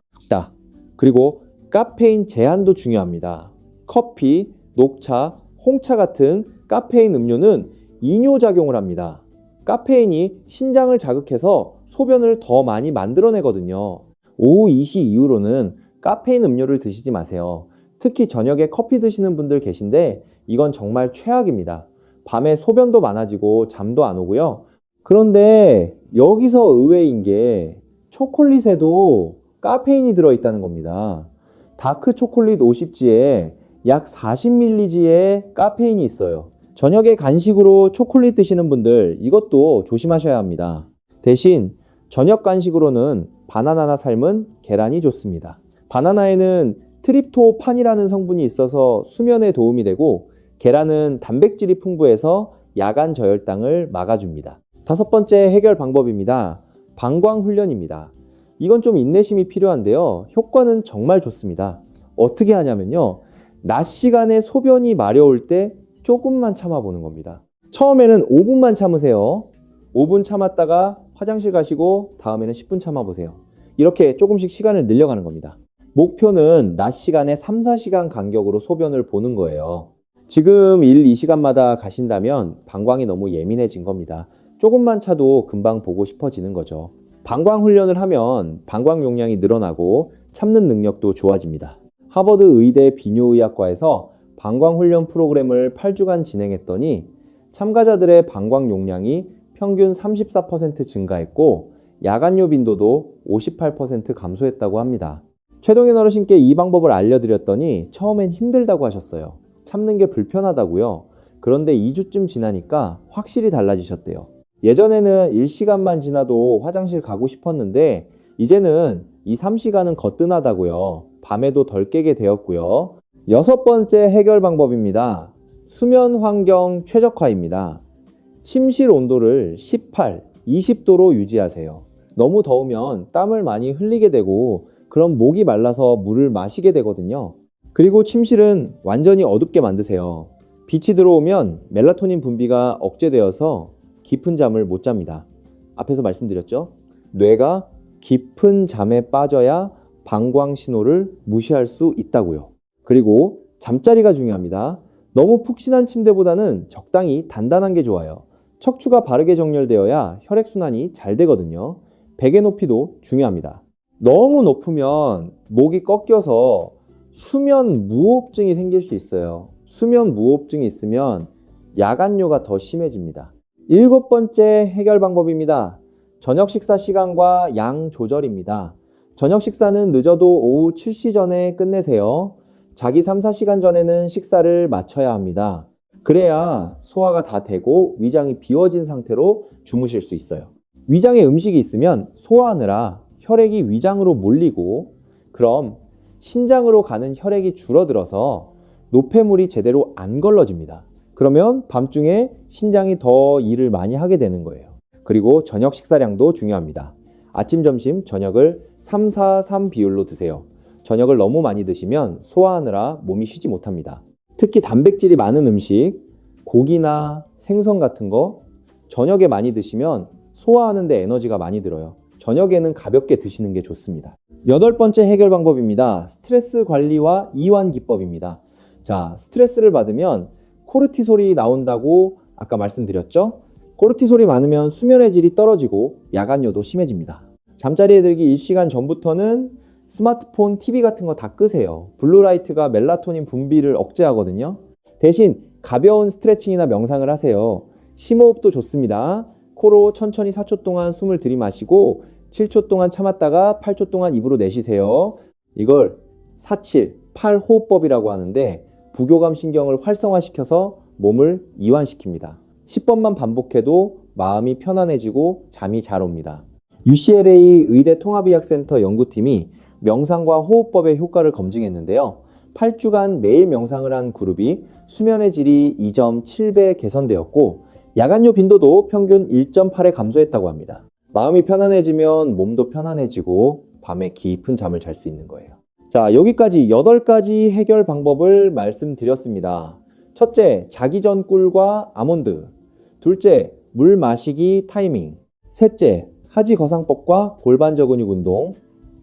S1: 그리고 카페인 제한도 중요합니다. 커피, 녹차, 홍차 같은 카페인 음료는 이뇨작용을 합니다. 카페인이 신장을 자극해서 소변을 더 많이 만들어내거든요. 오후 2시 이후로는 카페인 음료를 드시지 마세요. 특히 저녁에 커피 드시는 분들 계신데 이건 정말 최악입니다. 밤에 소변도 많아지고 잠도 안 오고요. 그런데 여기서 의외인 게 초콜릿에도 카페인이 들어있다는 겁니다. 다크 초콜릿 50지에 약 40mg의 카페인이 있어요. 저녁에 간식으로 초콜릿 드시는 분들 이것도 조심하셔야 합니다. 대신 저녁 간식으로는 바나나나 삶은 계란이 좋습니다. 바나나에는 트립토판이라는 성분이 있어서 수면에 도움이 되고 계란은 단백질이 풍부해서 야간 저혈당을 막아줍니다. 5번째 해결 방법입니다. 방광 훈련입니다. 이건 좀 인내심이 필요한데요. 효과는 정말 좋습니다. 어떻게 하냐면요. 낮 시간에 소변이 마려울 때 조금만 참아보는 겁니다. 처음에는 5분만 참으세요. 5분 참았다가 화장실 가시고 다음에는 10분 참아보세요. 이렇게 조금씩 시간을 늘려가는 겁니다. 목표는 낮 시간에 3, 4시간 간격으로 소변을 보는 거예요. 지금 1, 2시간마다 가신다면 방광이 너무 예민해진 겁니다. 조금만 차도 금방 보고 싶어지는 거죠. 방광 훈련을 하면 방광 용량이 늘어나고 참는 능력도 좋아집니다. 하버드 의대 비뇨의학과에서 방광 훈련 프로그램을 8주간 진행했더니 참가자들의 방광 용량이 평균 34% 증가했고 야간요 빈도도 58% 감소했다고 합니다. 최동현 어르신께 이 방법을 알려드렸더니 처음엔 힘들다고 하셨어요. 참는 게 불편하다고요. 그런데 2주쯤 지나니까 확실히 달라지셨대요. 예전에는 1시간만 지나도 화장실 가고 싶었는데 이제는 2, 3시간은 거뜬하다고요. 밤에도 덜 깨게 되었고요. 6번째 해결 방법입니다. 수면 환경 최적화입니다. 침실 온도를 18, 20도로 유지하세요. 너무 더우면 땀을 많이 흘리게 되고 그럼 목이 말라서 물을 마시게 되거든요. 그리고 침실은 완전히 어둡게 만드세요. 빛이 들어오면 멜라토닌 분비가 억제되어서 깊은 잠을 못 잡니다. 앞에서 말씀드렸죠? 뇌가 깊은 잠에 빠져야 방광 신호를 무시할 수 있다고요. 그리고 잠자리가 중요합니다. 너무 푹신한 침대보다는 적당히 단단한 게 좋아요. 척추가 바르게 정렬되어야 혈액순환이 잘 되거든요. 베개 높이도 중요합니다. 너무 높으면 목이 꺾여서 수면 무호흡증이 생길 수 있어요. 수면 무호흡증이 있으면 야간요가 더 심해집니다. 7번째 해결 방법입니다. 저녁 식사 시간과 양 조절입니다. 저녁 식사는 늦어도 오후 7시 전에 끝내세요. 자기 3, 4시간 전에는 식사를 마쳐야 합니다. 그래야 소화가 다 되고 위장이 비워진 상태로 주무실 수 있어요. 위장에 음식이 있으면 소화하느라 혈액이 위장으로 몰리고 그럼 신장으로 가는 혈액이 줄어들어서 노폐물이 제대로 안 걸러집니다. 그러면 밤중에 신장이 더 일을 많이 하게 되는 거예요. 그리고 저녁 식사량도 중요합니다. 아침, 점심, 저녁을 3, 4, 3 비율로 드세요. 저녁을 너무 많이 드시면 소화하느라 몸이 쉬지 못합니다. 특히 단백질이 많은 음식, 고기나 생선 같은 거 저녁에 많이 드시면 소화하는 데 에너지가 많이 들어요. 저녁에는 가볍게 드시는 게 좋습니다. 8번째 해결 방법입니다. 스트레스 관리와 이완 기법입니다. 자, 스트레스를 받으면 코르티솔이 나온다고 아까 말씀드렸죠? 코르티솔이 많으면 수면의 질이 떨어지고 야간요도 심해집니다. 잠자리에 들기 1시간 전부터는 스마트폰, TV 같은 거 다 끄세요. 블루라이트가 멜라토닌 분비를 억제하거든요. 대신 가벼운 스트레칭이나 명상을 하세요. 심호흡도 좋습니다. 코로 천천히 4초 동안 숨을 들이마시고 7초 동안 참았다가 8초 동안 입으로 내쉬세요. 이걸 4-7, 8호흡법이라고 하는데 부교감 신경을 활성화시켜서 몸을 이완시킵니다. 10번만 반복해도 마음이 편안해지고 잠이 잘 옵니다. UCLA 의대 통합의학센터 연구팀이 명상과 호흡법의 효과를 검증했는데요. 8주간 매일 명상을 한 그룹이 수면의 질이 2.7배 개선되었고 야간요 빈도도 평균 1.8에 감소했다고 합니다. 마음이 편안해지면 몸도 편안해지고 밤에 깊은 잠을 잘 수 있는 거예요. 자, 여기까지 8가지 해결 방법을 말씀드렸습니다. 첫째, 자기 전 꿀과 아몬드. 둘째, 물 마시기 타이밍. 셋째, 하지 거상법과 골반저 근육 운동.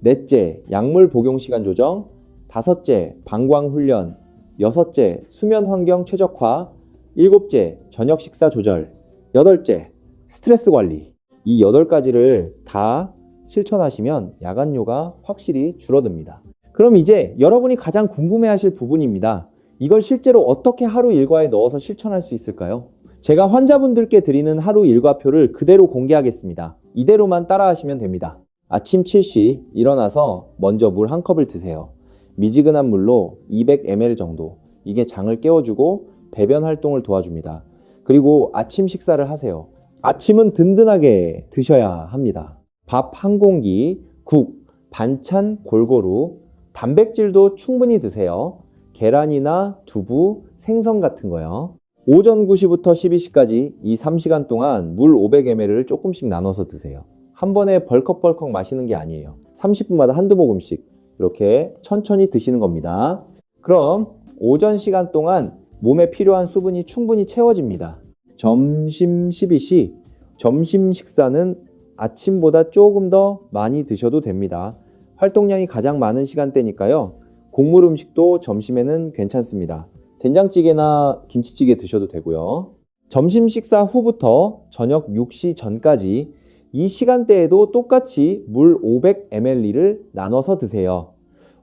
S1: 넷째, 약물 복용 시간 조정. 다섯째, 방광 훈련. 여섯째, 수면 환경 최적화. 일곱째, 저녁 식사 조절. 여덟째, 스트레스 관리. 이 8가지를 다 실천하시면 야간요가 확실히 줄어듭니다. 그럼 이제 여러분이 가장 궁금해하실 부분입니다. 이걸 실제로 어떻게 하루 일과에 넣어서 실천할 수 있을까요? 제가 환자분들께 드리는 하루 일과표를 그대로 공개하겠습니다. 이대로만 따라하시면 됩니다. 아침 7시 일어나서 먼저 물 1컵을 드세요. 미지근한 물로 200ml 정도. 이게 장을 깨워주고 배변 활동을 도와줍니다. 그리고 아침 식사를 하세요. 아침은 든든하게 드셔야 합니다. 밥 1공기, 국, 반찬 골고루, 단백질도 충분히 드세요. 계란이나 두부, 생선 같은 거요. 오전 9시부터 12시까지 이 3시간 동안 물 500ml를 조금씩 나눠서 드세요. 한 번에 벌컥벌컥 마시는 게 아니에요. 30분마다 한두 모금씩 이렇게 천천히 드시는 겁니다. 그럼 오전 시간 동안 몸에 필요한 수분이 충분히 채워집니다. 점심 12시, 점심 식사는 아침보다 조금 더 많이 드셔도 됩니다. 활동량이 가장 많은 시간대니까요. 국물 음식도 점심에는 괜찮습니다. 된장찌개나 김치찌개 드셔도 되고요. 점심 식사 후부터 저녁 6시 전까지 이 시간대에도 똑같이 물 500ml를 나눠서 드세요.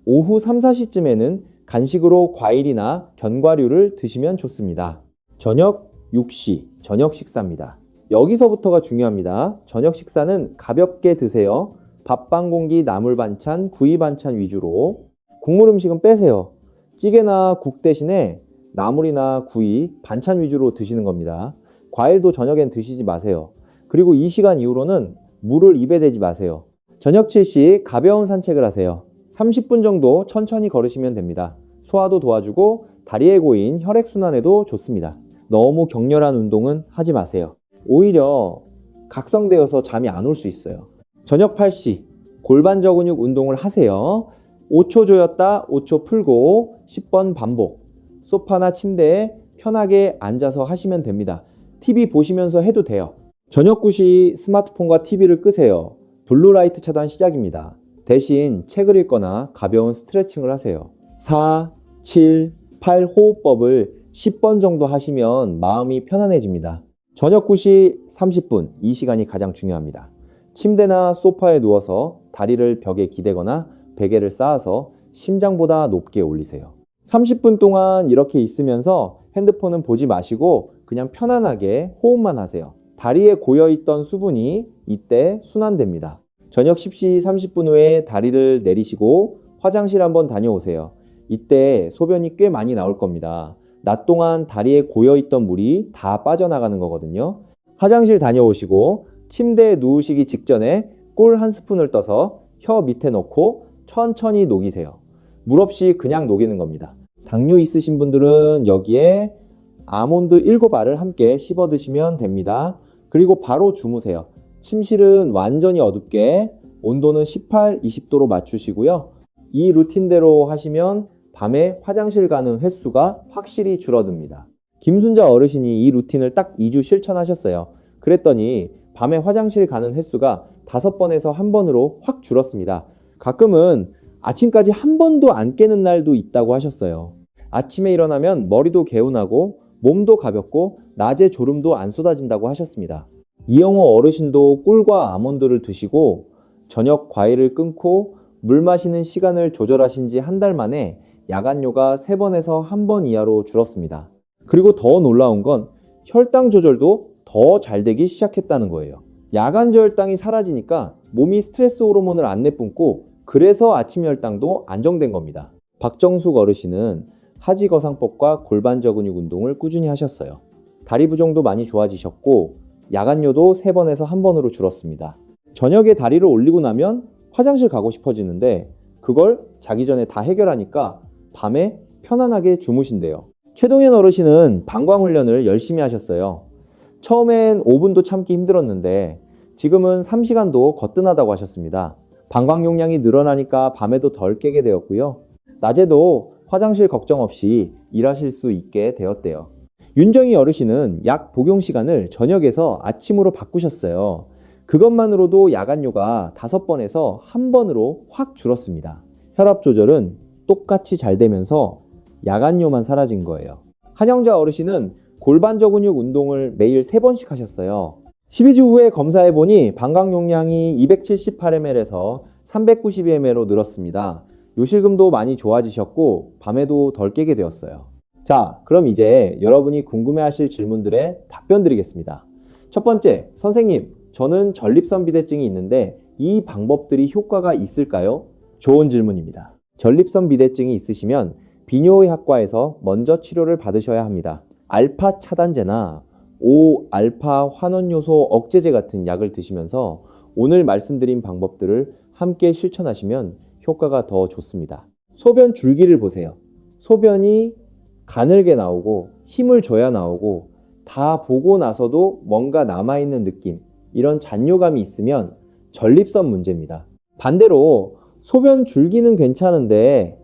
S1: 오후 3, 4시쯤에는 간식으로 과일이나 견과류를 드시면 좋습니다. 저녁 6시, 저녁 식사입니다. 여기서부터가 중요합니다. 저녁 식사는 가볍게 드세요. 밥 반 공기, 나물 반찬, 구이 반찬 위주로. 국물 음식은 빼세요. 찌개나 국 대신에 나물이나 구이, 반찬 위주로 드시는 겁니다. 과일도 저녁엔 드시지 마세요. 그리고 이 시간 이후로는 물을 입에 대지 마세요. 저녁 7시 가벼운 산책을 하세요. 30분 정도 천천히 걸으시면 됩니다. 소화도 도와주고 다리에 고인 혈액순환에도 좋습니다. 너무 격렬한 운동은 하지 마세요. 오히려 각성되어서 잠이 안 올 수 있어요. 저녁 8시 골반 저근육 운동을 하세요. 5초 조였다 5초 풀고 10번 반복. 소파나 침대에 편하게 앉아서 하시면 됩니다. TV 보시면서 해도 돼요. 저녁 9시 스마트폰과 TV를 끄세요. 블루라이트 차단 시작입니다. 대신 책을 읽거나 가벼운 스트레칭을 하세요. 4, 7, 8 호흡법을 10번 정도 하시면 마음이 편안해집니다. 저녁 9시 30분, 이 시간이 가장 중요합니다. 침대나 소파에 누워서 다리를 벽에 기대거나 베개를 쌓아서 심장보다 높게 올리세요. 30분 동안 이렇게 있으면서 핸드폰은 보지 마시고 그냥 편안하게 호흡만 하세요. 다리에 고여있던 수분이 이때 순환됩니다. 저녁 10시 30분 후에 다리를 내리시고 화장실 한번 다녀오세요. 이때 소변이 꽤 많이 나올 겁니다. 낮 동안 다리에 고여있던 물이 다 빠져나가는 거거든요. 화장실 다녀오시고 침대에 누우시기 직전에 꿀 한 스푼을 떠서 혀 밑에 넣고 천천히 녹이세요. 물 없이 그냥 녹이는 겁니다. 당뇨 있으신 분들은 여기에 아몬드 7알을 함께 씹어 드시면 됩니다. 그리고 바로 주무세요. 침실은 완전히 어둡게 온도는 18, 20도로 맞추시고요. 이 루틴대로 하시면 밤에 화장실 가는 횟수가 확실히 줄어듭니다. 김순자 어르신이 이 루틴을 딱 2주 실천하셨어요. 그랬더니 밤에 화장실 가는 횟수가 5번에서 1번으로 확 줄었습니다. 가끔은 아침까지 한 번도 안 깨는 날도 있다고 하셨어요. 아침에 일어나면 머리도 개운하고 몸도 가볍고 낮에 졸음도 안 쏟아진다고 하셨습니다. 이영호 어르신도 꿀과 아몬드를 드시고 저녁 과일을 끊고 물 마시는 시간을 조절하신 지 한 달 만에 야간뇨가 3번에서 1번 이하로 줄었습니다. 그리고 더 놀라운 건 혈당 조절도 더 잘 되기 시작했다는 거예요. 야간 저혈당이 사라지니까 몸이 스트레스 호르몬을 안 내뿜고 그래서 아침 혈당도 안정된 겁니다. 박정숙 어르신은 하지거상법과 골반 저근육 운동을 꾸준히 하셨어요. 다리 부종도 많이 좋아지셨고 야간뇨도 3번에서 1번으로 줄었습니다. 저녁에 다리를 올리고 나면 화장실 가고 싶어지는데 그걸 자기 전에 다 해결하니까 밤에 편안하게 주무신대요. 최동현 어르신은 방광훈련을 열심히 하셨어요. 처음엔 5분도 참기 힘들었는데 지금은 3시간도 거뜬하다고 하셨습니다. 방광 용량이 늘어나니까 밤에도 덜 깨게 되었고요. 낮에도 화장실 걱정 없이 일하실 수 있게 되었대요. 윤정희 어르신은 약 복용 시간을 저녁에서 아침으로 바꾸셨어요. 그것만으로도 야간뇨가 5번에서 1번으로 확 줄었습니다. 혈압 조절은 똑같이 잘 되면서 야간뇨만 사라진 거예요. 한영자 어르신은 골반 저근육 운동을 매일 3번씩 하셨어요. 12주 후에 검사해보니 방광 용량이 278ml에서 392ml로 늘었습니다. 요실금도 많이 좋아지셨고 밤에도 덜 깨게 되었어요. 자, 그럼 이제 여러분이 궁금해하실 질문들에 답변 드리겠습니다. 첫 번째, 선생님, 저는 전립선 비대증이 있는데 이 방법들이 효과가 있을까요? 좋은 질문입니다. 전립선 비대증이 있으시면 비뇨의학과에서 먼저 치료를 받으셔야 합니다. 알파 차단제나 5알파 환원요소 억제제 같은 약을 드시면서 오늘 말씀드린 방법들을 함께 실천하시면 효과가 더 좋습니다. 소변 줄기를 보세요. 소변이 가늘게 나오고 힘을 줘야 나오고 다 보고 나서도 뭔가 남아있는 느낌, 이런 잔뇨감이 있으면 전립선 문제입니다. 반대로 소변 줄기는 괜찮은데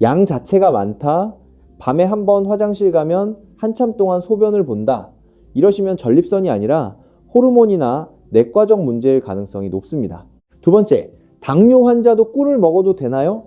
S1: 양 자체가 많다, 밤에 한번 화장실 가면 한참 동안 소변을 본다. 이러시면 전립선이 아니라 호르몬이나 내과적 문제일 가능성이 높습니다. 두 번째, 당뇨 환자도 꿀을 먹어도 되나요?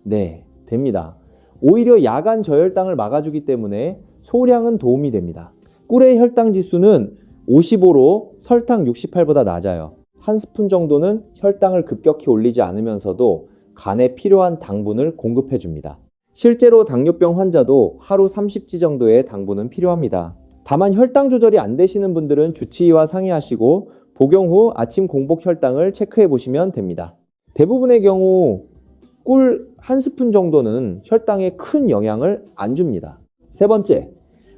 S1: 네, 됩니다. 오히려 야간 저혈당을 막아주기 때문에 소량은 도움이 됩니다. 꿀의 혈당 지수는 55로 설탕 68보다 낮아요. 한 스푼 정도는 혈당을 급격히 올리지 않으면서도 간에 필요한 당분을 공급해 줍니다. 실제로 당뇨병 환자도 하루 30지 정도의 당분은 필요합니다. 다만 혈당 조절이 안 되시는 분들은 주치의와 상의하시고 복용 후 아침 공복 혈당을 체크해 보시면 됩니다. 대부분의 경우 꿀 한 스푼 정도는 혈당에 큰 영향을 안 줍니다. 세 번째,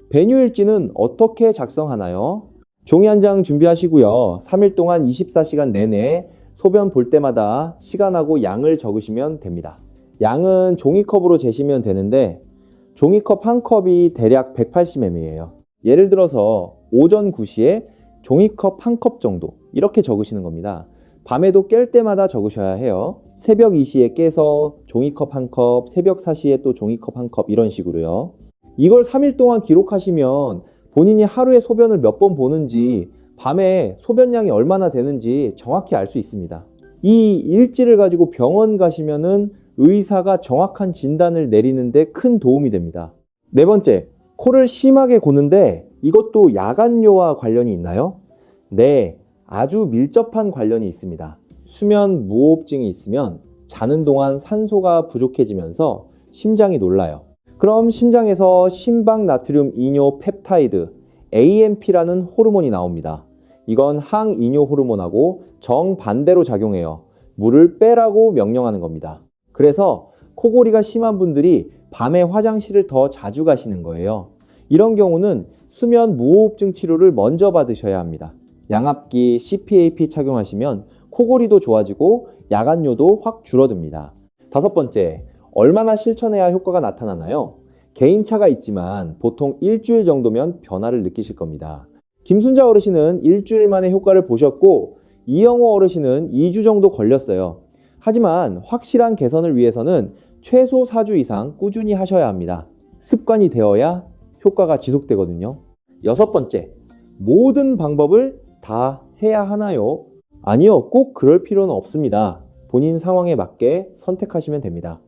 S1: 배뇨일지는 어떻게 작성하나요? 종이 한 장 준비하시고요. 3일 동안 24시간 내내 소변 볼 때마다 시간하고 양을 적으시면 됩니다. 양은 종이컵으로 재시면 되는데 종이컵 한 컵이 대략 180ml예요. 예를 들어서 오전 9시에 종이컵 한 컵 정도 이렇게 적으시는 겁니다. 밤에도 깰 때마다 적으셔야 해요. 새벽 2시에 깨서 종이컵 한 컵, 새벽 4시에 또 종이컵 한 컵 이런 식으로요. 이걸 3일 동안 기록하시면 본인이 하루에 소변을 몇 번 보는지 밤에 소변량이 얼마나 되는지 정확히 알 수 있습니다. 이 일지를 가지고 병원 가시면은 의사가 정확한 진단을 내리는데 큰 도움이 됩니다. 네 번째, 코를 심하게 고는데 이것도 야간뇨와 관련이 있나요? 네, 아주 밀접한 관련이 있습니다. 수면 무호흡증이 있으면 자는 동안 산소가 부족해지면서 심장이 놀라요. 그럼 심장에서 심박나트륨 이뇨 펩타이드 AMP라는 호르몬이 나옵니다. 이건 항이뇨 호르몬하고 정반대로 작용해요. 물을 빼라고 명령하는 겁니다. 그래서 코골이가 심한 분들이 밤에 화장실을 더 자주 가시는 거예요. 이런 경우는 수면 무호흡증 치료를 먼저 받으셔야 합니다. 양압기 CPAP 착용하시면 코골이도 좋아지고 야간뇨도 확 줄어듭니다. 다섯 번째, 얼마나 실천해야 효과가 나타나나요? 개인차가 있지만 보통 일주일 정도면 변화를 느끼실 겁니다. 김순자 어르신은 일주일 만에 효과를 보셨고 이영호 어르신은 2주 정도 걸렸어요. 하지만 확실한 개선을 위해서는 최소 4주 이상 꾸준히 하셔야 합니다. 습관이 되어야 효과가 지속되거든요. 여섯 번째, 모든 방법을 다 해야 하나요? 아니요, 꼭 그럴 필요는 없습니다. 본인 상황에 맞게 선택하시면 됩니다.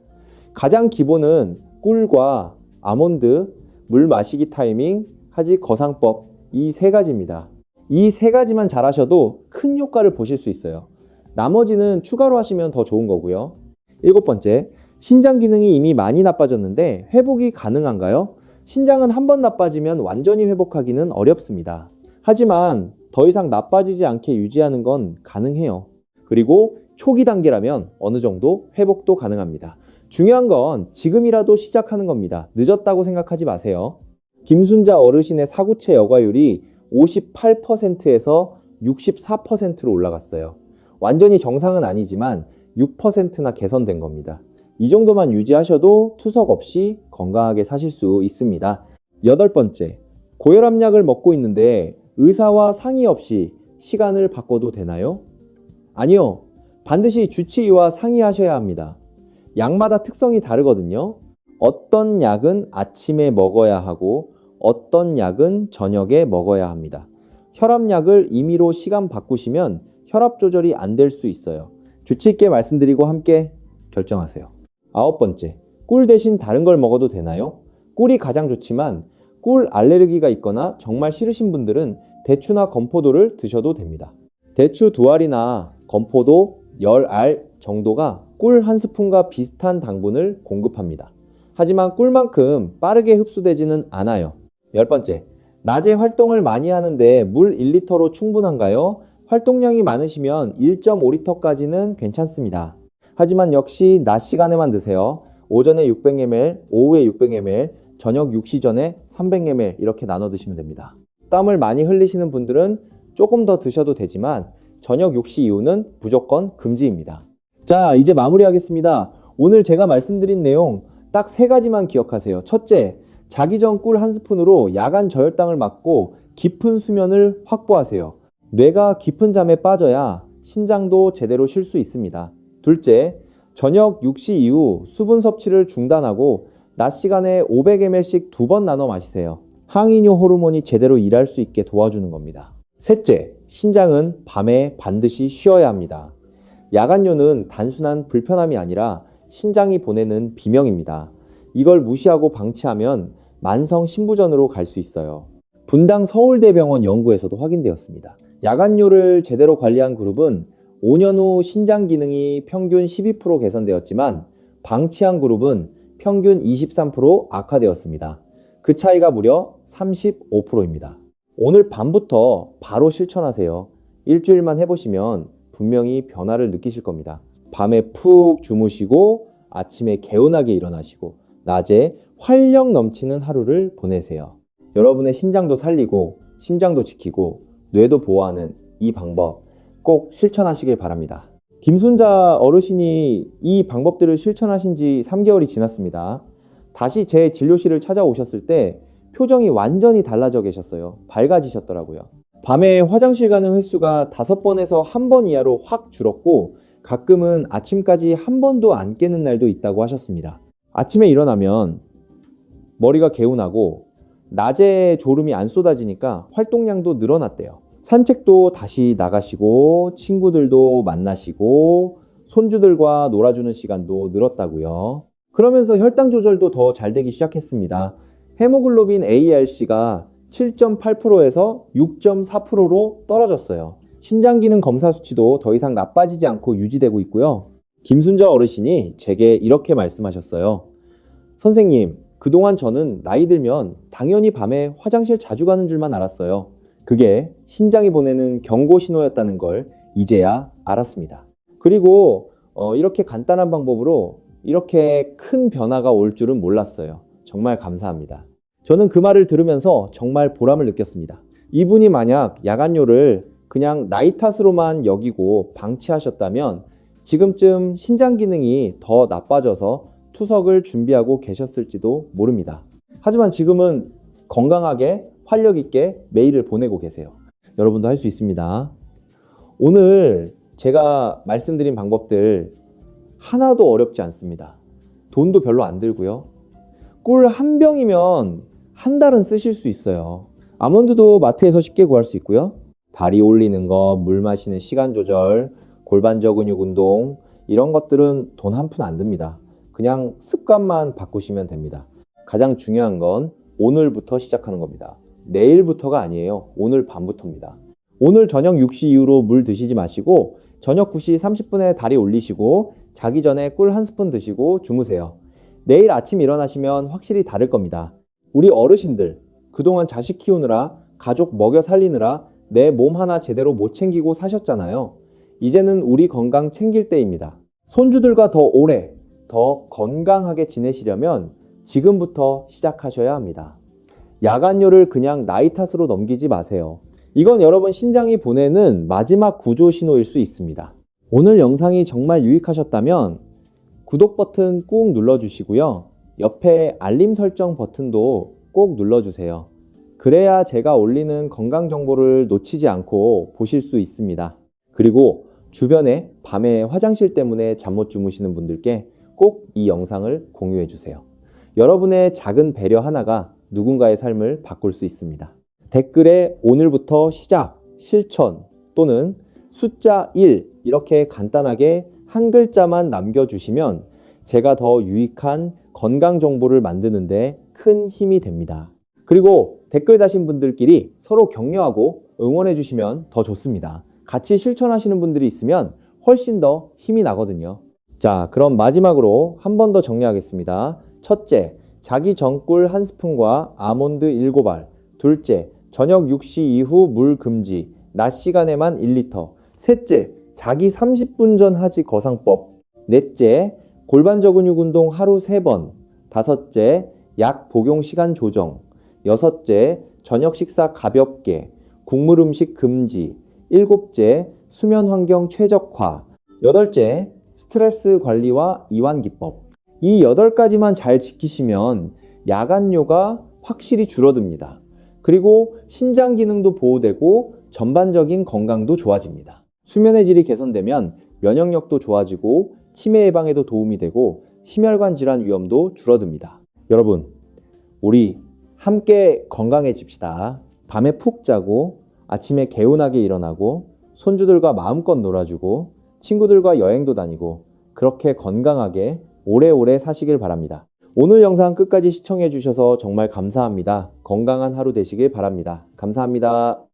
S1: 가장 기본은 꿀과 아몬드, 물 마시기 타이밍, 하지 거상법 이 세 가지입니다. 이 세 가지만 잘 하셔도 큰 효과를 보실 수 있어요. 나머지는 추가로 하시면 더 좋은 거고요. 일곱 번째, 신장 기능이 이미 많이 나빠졌는데 회복이 가능한가요? 신장은 한번 나빠지면 완전히 회복하기는 어렵습니다. 하지만 더 이상 나빠지지 않게 유지하는 건 가능해요. 그리고 초기 단계라면 어느 정도 회복도 가능합니다. 중요한 건 지금이라도 시작하는 겁니다. 늦었다고 생각하지 마세요. 김순자 어르신의 사구체 여과율이 58%에서 64%로 올라갔어요. 완전히 정상은 아니지만 6%나 개선된 겁니다. 이 정도만 유지하셔도 투석 없이 건강하게 사실 수 있습니다. 여덟 번째, 고혈압약을 먹고 있는데 의사와 상의 없이 시간을 바꿔도 되나요? 아니요. 반드시 주치의와 상의하셔야 합니다. 약마다 특성이 다르거든요. 어떤 약은 아침에 먹어야 하고 어떤 약은 저녁에 먹어야 합니다. 혈압약을 임의로 시간 바꾸시면 혈압 조절이 안 될 수 있어요. 주치의께 말씀드리고 함께 결정하세요. 아홉 번째, 꿀 대신 다른 걸 먹어도 되나요? 꿀이 가장 좋지만 꿀 알레르기가 있거나 정말 싫으신 분들은 대추나 건포도를 드셔도 됩니다. 대추 2알이나 건포도 10알 정도가 꿀 한 스푼과 비슷한 당분을 공급합니다. 하지만 꿀만큼 빠르게 흡수되지는 않아요. 열 번째, 낮에 활동을 많이 하는데 물 1리터로 충분한가요? 활동량이 많으시면 1.5리터까지는 괜찮습니다. 하지만 역시 낮 시간에만 드세요. 오전에 600ml, 오후에 600ml, 저녁 6시 전에 300ml 이렇게 나눠 드시면 됩니다. 땀을 많이 흘리시는 분들은 조금 더 드셔도 되지만 저녁 6시 이후는 무조건 금지입니다. 자, 이제 마무리하겠습니다. 오늘 제가 말씀드린 내용 딱 3가지만 기억하세요. 첫째, 자기 전 꿀 한 스푼으로 야간 저혈당을 막고 깊은 수면을 확보하세요. 뇌가 깊은 잠에 빠져야 신장도 제대로 쉴 수 있습니다. 둘째, 저녁 6시 이후 수분 섭취를 중단하고 낮 시간에 500ml씩 2번 나눠 마시세요. 항이뇨 호르몬이 제대로 일할 수 있게 도와주는 겁니다. 셋째, 신장은 밤에 반드시 쉬어야 합니다. 야간뇨는 단순한 불편함이 아니라 신장이 보내는 비명입니다. 이걸 무시하고 방치하면 만성 신부전으로 갈 수 있어요. 분당 서울대병원 연구에서도 확인되었습니다. 야간뇨를 제대로 관리한 그룹은 5년 후 신장 기능이 평균 12% 개선되었지만 방치한 그룹은 평균 23% 악화되었습니다. 그 차이가 무려 35%입니다. 오늘 밤부터 바로 실천하세요. 일주일만 해보시면 분명히 변화를 느끼실 겁니다. 밤에 푹 주무시고 아침에 개운하게 일어나시고 낮에 활력 넘치는 하루를 보내세요. 여러분의 신장도 살리고 심장도 지키고 뇌도 보호하는 이 방법 꼭 실천하시길 바랍니다. 김순자 어르신이 이 방법들을 실천하신 지 3개월이 지났습니다. 다시 제 진료실을 찾아오셨을 때 표정이 완전히 달라져 계셨어요. 밝아지셨더라고요. 밤에 화장실 가는 횟수가 5번에서 1번 이하로 확 줄었고 가끔은 아침까지 한 번도 안 깨는 날도 있다고 하셨습니다. 아침에 일어나면 머리가 개운하고 낮에 졸음이 안 쏟아지니까 활동량도 늘어났대요. 산책도 다시 나가시고 친구들도 만나시고 손주들과 놀아주는 시간도 늘었다고요. 그러면서 혈당 조절도 더 잘 되기 시작했습니다. 헤모글로빈 A1C가 7.8%에서 6.4%로 떨어졌어요. 신장기능 검사 수치도 더 이상 나빠지지 않고 유지되고 있고요. 김순자 어르신이 제게 이렇게 말씀하셨어요. 선생님, 그동안 저는 나이 들면 당연히 밤에 화장실 자주 가는 줄만 알았어요. 그게 신장이 보내는 경고 신호였다는 걸 이제야 알았습니다. 그리고 이렇게 간단한 방법으로 이렇게 큰 변화가 올 줄은 몰랐어요. 정말 감사합니다. 저는 그 말을 들으면서 정말 보람을 느꼈습니다. 이분이 만약 야간뇨를 그냥 나이 탓으로만 여기고 방치하셨다면 지금쯤 신장 기능이 더 나빠져서 투석을 준비하고 계셨을지도 모릅니다. 하지만 지금은 건강하게 활력 있게 매일을 보내고 계세요. 여러분도 할 수 있습니다. 오늘 제가 말씀드린 방법들 하나도 어렵지 않습니다. 돈도 별로 안 들고요. 꿀 한 병이면 한 달은 쓰실 수 있어요. 아몬드도 마트에서 쉽게 구할 수 있고요. 다리 올리는 거, 물 마시는 시간 조절, 골반저 근육 운동 이런 것들은 돈 한 푼 안 듭니다. 그냥 습관만 바꾸시면 됩니다. 가장 중요한 건 오늘부터 시작하는 겁니다. 내일부터가 아니에요. 오늘 밤부터입니다. 오늘 저녁 6시 이후로 물 드시지 마시고 저녁 9시 30분에 다리 올리시고 자기 전에 꿀 한 스푼 드시고 주무세요. 내일 아침 일어나시면 확실히 다를 겁니다. 우리 어르신들 그동안 자식 키우느라 가족 먹여 살리느라 내 몸 하나 제대로 못 챙기고 사셨잖아요. 이제는 우리 건강 챙길 때입니다. 손주들과 더 오래 더 건강하게 지내시려면 지금부터 시작하셔야 합니다. 야간뇨를 그냥 나이 탓으로 넘기지 마세요. 이건 여러분 신장이 보내는 마지막 구조 신호일 수 있습니다. 오늘 영상이 정말 유익하셨다면 구독 버튼 꾹 눌러주시고요. 옆에 알림 설정 버튼도 꼭 눌러주세요. 그래야 제가 올리는 건강 정보를 놓치지 않고 보실 수 있습니다. 그리고 주변에 밤에 화장실 때문에 잠 못 주무시는 분들께 꼭 이 영상을 공유해 주세요. 여러분의 작은 배려 하나가 누군가의 삶을 바꿀 수 있습니다. 댓글에 오늘부터 시작, 실천 또는 숫자 1 이렇게 간단하게 한 글자만 남겨주시면 제가 더 유익한 건강 정보를 만드는데 큰 힘이 됩니다. 그리고 댓글 다신 분들끼리 서로 격려하고 응원해 주시면 더 좋습니다. 같이 실천하시는 분들이 있으면 훨씬 더 힘이 나거든요. 자, 그럼 마지막으로 한 번 더 정리하겠습니다. 첫째, 자기 전 꿀 한 스푼과 아몬드 7알. 둘째, 저녁 6시 이후 물 금지, 낮 시간에만 1리터. 셋째, 자기 30분 전 하지 거상법. 넷째, 골반저 근육 운동 하루 3번. 다섯째, 약 복용 시간 조정. 여섯째, 저녁 식사 가볍게. 국물 음식 금지. 일곱째, 수면 환경 최적화. 여덟째, 스트레스 관리와 이완 기법. 이 8가지만 잘 지키시면 야간뇨가 확실히 줄어듭니다. 그리고 신장 기능도 보호되고 전반적인 건강도 좋아집니다. 수면의 질이 개선되면 면역력도 좋아지고 치매 예방에도 도움이 되고 심혈관 질환 위험도 줄어듭니다. 여러분, 우리 함께 건강해집시다. 밤에 푹 자고 아침에 개운하게 일어나고 손주들과 마음껏 놀아주고 친구들과 여행도 다니고 그렇게 건강하게 오래오래 사시길 바랍니다. 오늘 영상 끝까지 시청해 주셔서 정말 감사합니다. 건강한 하루 되시길 바랍니다. 감사합니다.